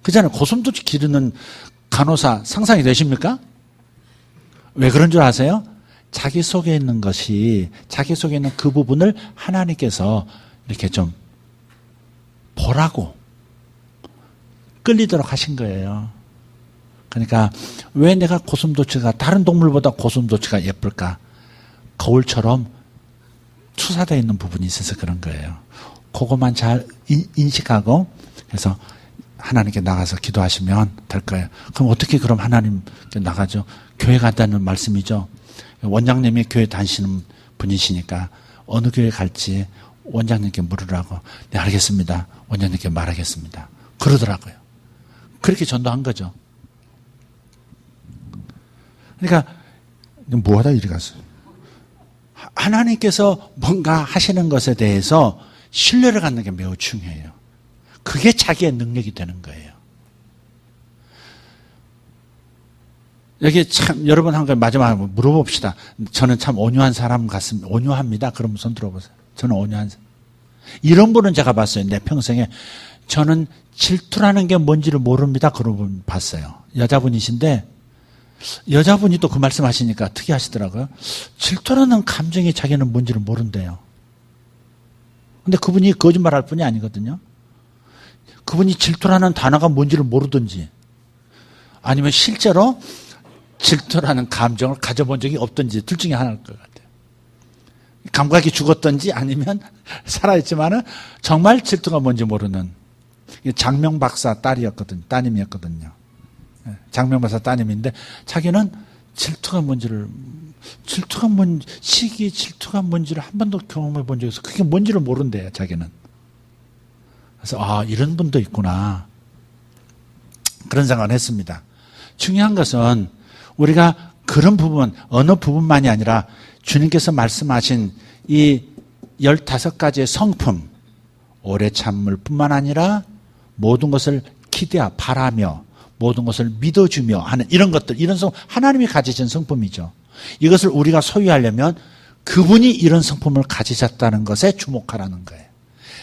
그잖아요. 고슴도치 기르는 간호사 상상이 되십니까? 왜 그런 줄 아세요? 자기 속에 있는 것이, 자기 속에 있는 그 부분을 하나님께서 이렇게 좀 보라고 끌리도록 하신 거예요. 그러니까 왜 내가 고슴도치가, 다른 동물보다 고슴도치가 예쁠까? 거울처럼 투사되어 있는 부분이 있어서 그런 거예요. 그것만 잘 인식하고, 그래서 하나님께 나가서 기도하시면 될 거예요. 그럼 어떻게 그럼 하나님께 나가죠? 교회 간다는 말씀이죠. 원장님이 교회 다니시는 분이시니까 어느 교회 갈지 원장님께 물으라고. 네, 알겠습니다. 원장님께 말하겠습니다. 그러더라고요. 그렇게 전도한 거죠. 그러니까 뭐하다 이리 갔어요. 하나님께서 뭔가 하시는 것에 대해서 신뢰를 갖는 게 매우 중요해요. 그게 자기의 능력이 되는 거예요. 여기 참 여러분 한 거 마지막으로 물어봅시다. 저는 참 온유한 사람 같습니다. 온유합니다. 그럼 손 들어보세요. 저는 온유한 사람. 이런 분은 제가 봤어요. 내 평생에. 저는 질투라는 게 뭔지를 모릅니다. 그런 분 봤어요. 여자분이신데 여자분이 또 그 말씀하시니까 특이하시더라고요. 질투라는 감정이 자기는 뭔지를 모른대요. 근데 그분이 거짓말할 뿐이 아니거든요. 그분이 질투라는 단어가 뭔지를 모르든지 아니면 실제로 질투라는 감정을 가져본 적이 없든지 둘 중에 하나일 것 같아요. 감각이 죽었든지 아니면 살아있지만은 정말 질투가 뭔지 모르는 장명 박사 따님이었거든요. 장명 박사 따님인데 자기는 질투가 뭔지를 질투가 뭔지를 한 번도 경험해 본 적이 없어. 그게 뭔지를 모른대요, 자기는. 그래서 이런 분도 있구나. 그런 생각을 했습니다. 중요한 것은 우리가 그런 부분, 어느 부분만이 아니라 주님께서 말씀하신 이 15가지의 성품, 오래 참을 뿐만 아니라 모든 것을 바라며 모든 것을 믿어주며 하는 이런 것들, 이런 하나님이 가지신 성품이죠. 이것을 우리가 소유하려면 그분이 이런 성품을 가지셨다는 것에 주목하라는 거예요.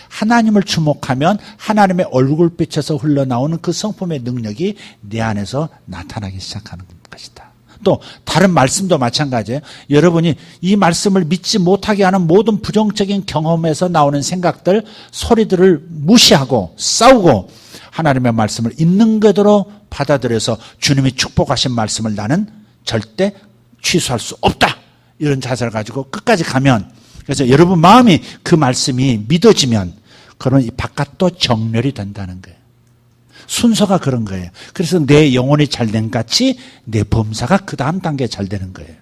하나님을 주목하면 하나님의 얼굴빛에서 흘러나오는 그 성품의 능력이 내 안에서 나타나기 시작하는 것이다. 또 다른 말씀도 마찬가지예요. 여러분이 이 말씀을 믿지 못하게 하는 모든 부정적인 경험에서 나오는 생각들, 소리들을 무시하고 싸우고 하나님의 말씀을 있는 그대로 받아들여서 주님이 축복하신 말씀을 나는 절대 취소할 수 없다. 이런 자세를 가지고 끝까지 가면, 그래서 여러분 마음이 그 말씀이 믿어지면 그런 이 바깥도 정렬이 된다는 거예요. 순서가 그런 거예요. 그래서 내 영혼이 잘된 같이 내 범사가 그 다음 단계에 잘 되는 거예요.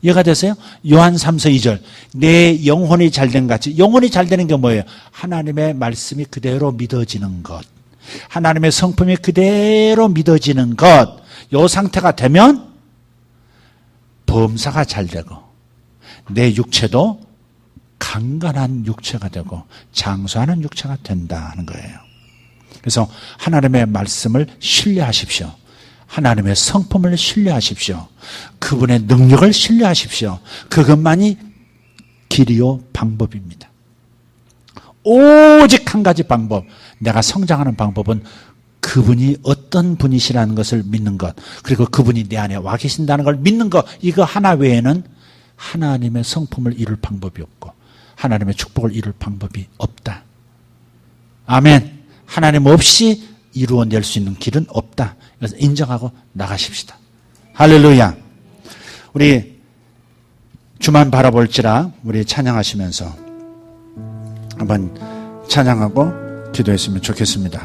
이해가 되세요? 요한 3서 2절. 내 영혼이 잘된 같이. 영혼이 잘 되는 게 뭐예요? 하나님의 말씀이 그대로 믿어지는 것. 하나님의 성품이 그대로 믿어지는 것. 이 상태가 되면 범사가 잘 되고 내 육체도 강건한 육체가 되고 장수하는 육체가 된다는 거예요. 그래서 하나님의 말씀을 신뢰하십시오. 하나님의 성품을 신뢰하십시오. 그분의 능력을 신뢰하십시오. 그것만이 길이요 방법입니다. 오직 한 가지 방법, 내가 성장하는 방법은 그분이 어떤 분이시라는 것을 믿는 것, 그리고 그분이 내 안에 와 계신다는 걸 믿는 것, 이거 하나 외에는 하나님의 성품을 이룰 방법이 없고 하나님의 축복을 이룰 방법이 없다. 아멘. 하나님 없이 이루어낼 수 있는 길은 없다. 그래서 인정하고 나가십시다. 할렐루야. 우리 주만 바라볼지라 우리 찬양하시면서 한번 찬양하고 기도했으면 좋겠습니다.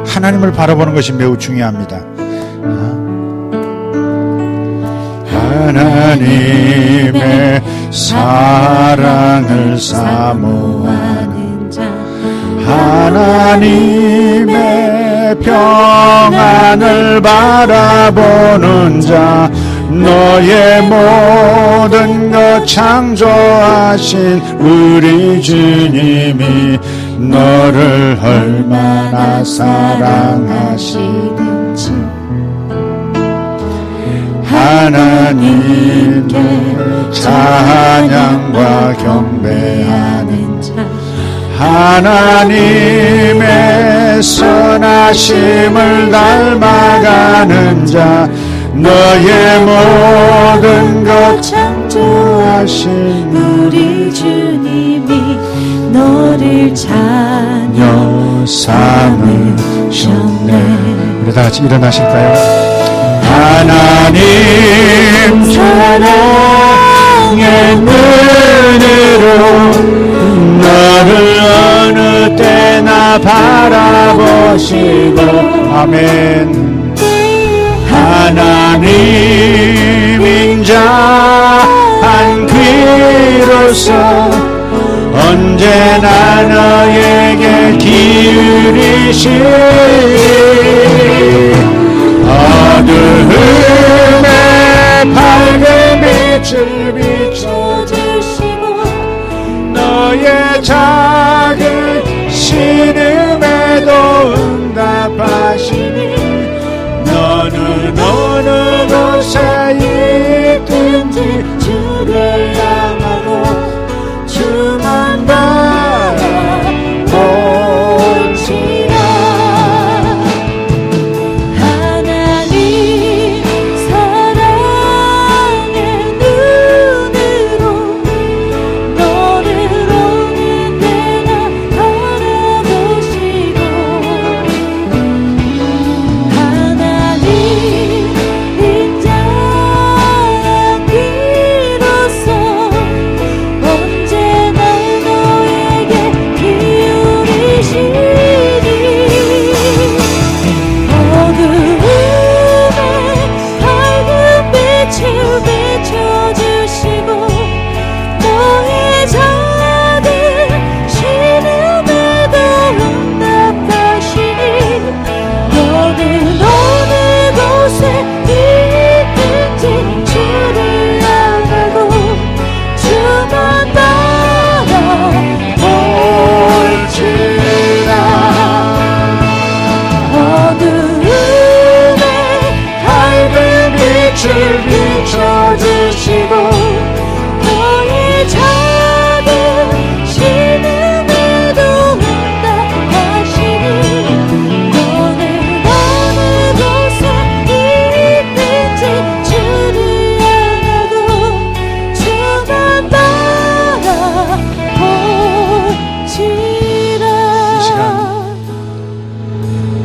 하나님을 바라보는 것이 매우 중요합니다. 하나님의 사랑을 사모하는 자 하나님의 평안을 바라보는 자 너의 모든 것 창조하신 우리 주님이 너를 얼마나 사랑하시는지 하나님께 찬양과 경배하는 자 하나님의 선하심을 닮아가는 자 너의 모든 것 창조하신 우리 주님이 너를 찬양 삼으셨네. 우리 다 같이 일어나실까요? 하나님 사랑의 눈으로 너를 어느 때나 바라보시고 아멘. 하나님 인자한 귀로서 언제나 너에게 기울이시니 어두움에 밝은 빛을 비춰주시고 너의 작은 신음에도 응답하시니 너는 어느 곳에 있든지 주를 향하고 주만 바라볼지라 하나님 사랑의 눈으로 너를 어느 때나 바라보시고 하나님 인자한 귀로서 언제나 너에게 기울이시니 어두움에 밝은 빛을 비춰주시고 너의 작은 신음에도 응답하시니 너는 어느 곳에 있든지 주를 향하고 주만 바라볼지라 어두움에 밝은 빛을 비춰주시고 너의 작은 신음에도 응답하시니 너는 어느 곳에 있든지 주를 향하고 주만 바라볼지라 이 시간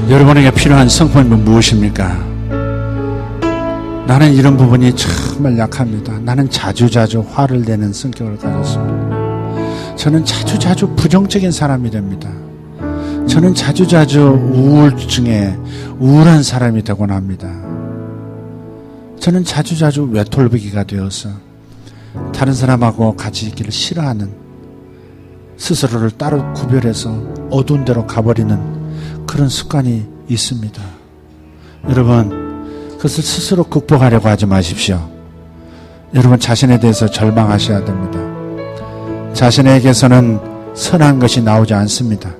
여러분에게 필요한 성품은 무엇입니까? 나는 이런 부분이 정말 약합니다. 나는 자주자주 화를 내는 성격을 가졌습니다. 저는 자주자주 부정적인 사람이 됩니다. 저는 자주자주 우울증에 우울한 사람이 되곤 합니다. 저는 자주자주 외톨배기가 되어서 다른 사람하고 같이 있기를 싫어하는 스스로를 따로 구별해서 어두운 데로 가버리는 그런 습관이 있습니다. 여러분 그것을 스스로 극복하려고 하지 마십시오. 여러분 자신에 대해서 절망하셔야 됩니다. 자신에게서는 선한 것이 나오지 않습니다.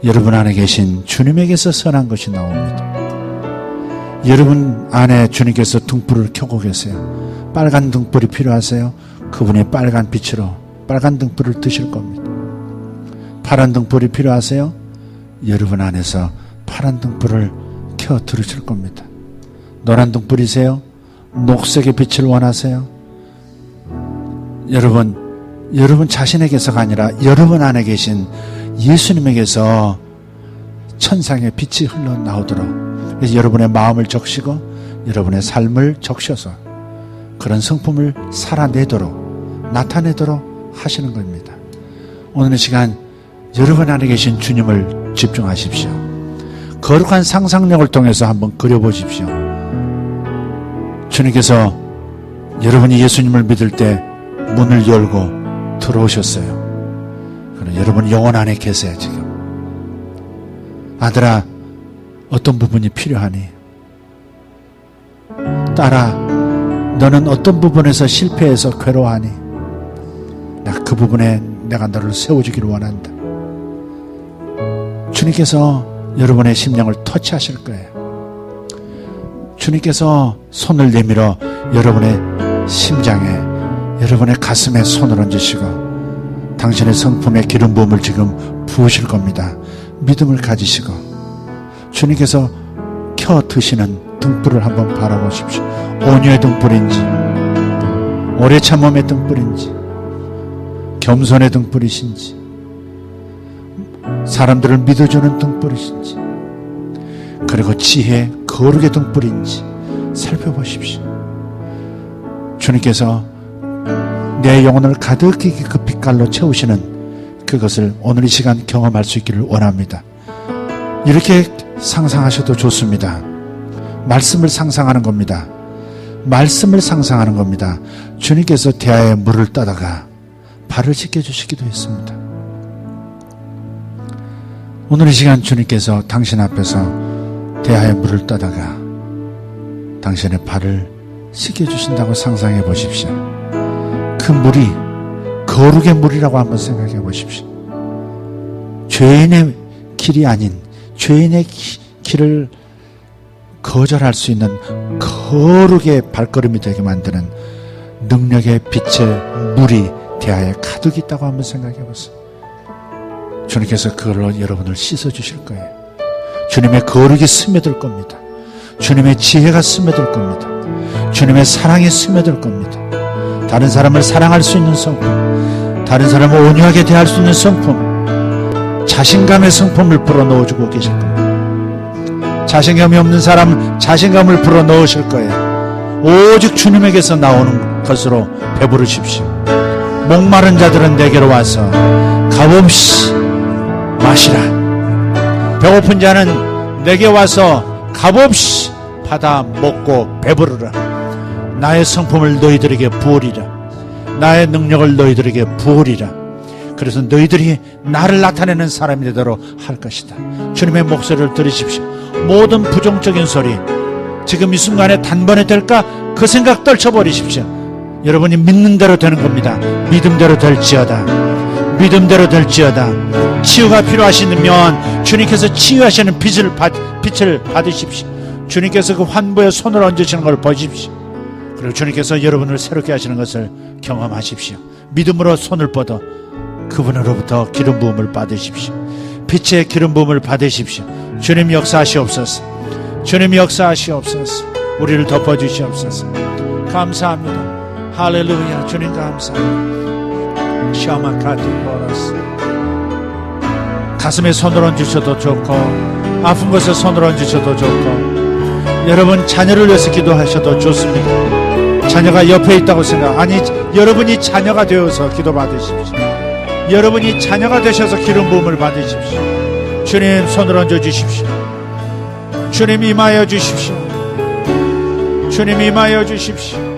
여러분 안에 계신 주님에게서 선한 것이 나옵니다. 여러분 안에 주님께서 등불을 켜고 계세요. 빨간 등불이 필요하세요? 그분이 빨간 빛으로 빨간 등불을 드실 겁니다. 파란 등불이 필요하세요? 여러분 안에서 파란 등불을 켜 들으실 겁니다. 노란 등불이세요? 녹색의 빛을 원하세요? 여러분 자신에게서가 아니라 여러분 안에 계신 예수님에게서 천상의 빛이 흘러나오도록 그래서 여러분의 마음을 적시고 여러분의 삶을 적셔서 그런 성품을 살아내도록 나타내도록 하시는 겁니다. 오늘 이 시간 여러분 안에 계신 주님을 집중하십시오. 거룩한 상상력을 통해서 한번 그려보십시오. 주님께서 여러분이 예수님을 믿을 때 문을 열고 들어오셨어요. 그럼 여러분 영혼 안에 계세요. 지금 아들아, 어떤 부분이 필요하니? 딸아, 너는 어떤 부분에서 실패해서 괴로워하니? 나 그 부분에 내가 너를 세워주기를 원한다. 주님께서 여러분의 심령을 터치하실 거예요. 주님께서 손을 내밀어 여러분의 심장에, 여러분의 가슴에 손을 얹으시고 당신의 성품의 기름 부음을 지금 부으실 겁니다. 믿음을 가지시고 주님께서 켜 드시는 등불을 한번 바라보십시오. 온유의 등불인지, 오래 참음의 등불인지, 겸손의 등불이신지, 사람들을 믿어주는 등불이신지, 그리고 지혜, 거룩의 등불인지 살펴보십시오. 주님께서 내 영혼을 가득히 그 빛깔로 채우시는 그것을 오늘 이 시간 경험할 수 있기를 원합니다. 이렇게 상상하셔도 좋습니다. 말씀을 상상하는 겁니다. 말씀을 상상하는 겁니다. 주님께서 대하의 물을 따다가 발을 씻겨주시기도 했습니다. 오늘 이 시간 주님께서 당신 앞에서 대하의 물을 따다가 당신의 발을 씻겨주신다고 상상해 보십시오. 그 물이 거룩의 물이라고 한번 생각해 보십시오. 죄인의 길이 아닌 죄인의 길을 거절할 수 있는 거룩의 발걸음이 되게 만드는 능력의 빛의 물이 대하에 가득 있다고 한번 생각해 보세요. 주님께서 그걸로 여러분을 씻어주실 거예요. 주님의 거룩이 스며들 겁니다. 주님의 지혜가 스며들 겁니다. 주님의 사랑이 스며들 겁니다. 다른 사람을 사랑할 수 있는 성품, 다른 사람을 온유하게 대할 수 있는 성품, 자신감의 성품을 불어넣어주고 계실 겁니다. 자신감이 없는 사람 자신감을 불어넣으실 거예요. 오직 주님에게서 나오는 것으로 배부르십시오. 목마른 자들은 내게로 와서 값없이 마시라. 배고픈 자는 내게 와서 값없이 받아 먹고 배부르라. 나의 성품을 너희들에게 부으리라. 나의 능력을 너희들에게 부으리라. 그래서 너희들이 나를 나타내는 사람이 되도록 할 것이다. 주님의 목소리를 들으십시오. 모든 부정적인 소리, 지금 이 순간에 단번에 될까? 그 생각 떨쳐버리십시오. 여러분이 믿는 대로 되는 겁니다. 믿음대로 될지어다. 믿음대로 될지어다. 치유가 필요하시면 주님께서 치유하시는 빛을 받으십시오. 주님께서 그 환부에 손을 얹으시는 걸 보십시오. 그리고 주님께서 여러분을 새롭게 하시는 것을 경험하십시오. 믿음으로 손을 뻗어 그분으로부터 기름 부음을 받으십시오. 빛의 기름 부음을 받으십시오. 주님 역사하시옵소서. 주님 역사하시옵소서. 우리를 덮어주시옵소서. 감사합니다. 할렐루야. 주님 감사합니다. 샤마카티 보라스. 가슴에 손을 얹으셔도 좋고 아픈 곳에 손을 얹으셔도 좋고 여러분 자녀를 위해서 기도하셔도 좋습니다. 자녀가 옆에 있다고 생각, 아니 여러분이 자녀가 되어서 기도 받으십시오. 여러분이 자녀가 되셔서 기름 부음을 받으십시오. 주님 손을 얹어 주십시오. 주님 임하여 주십시오. 주님 임하여 주십시오.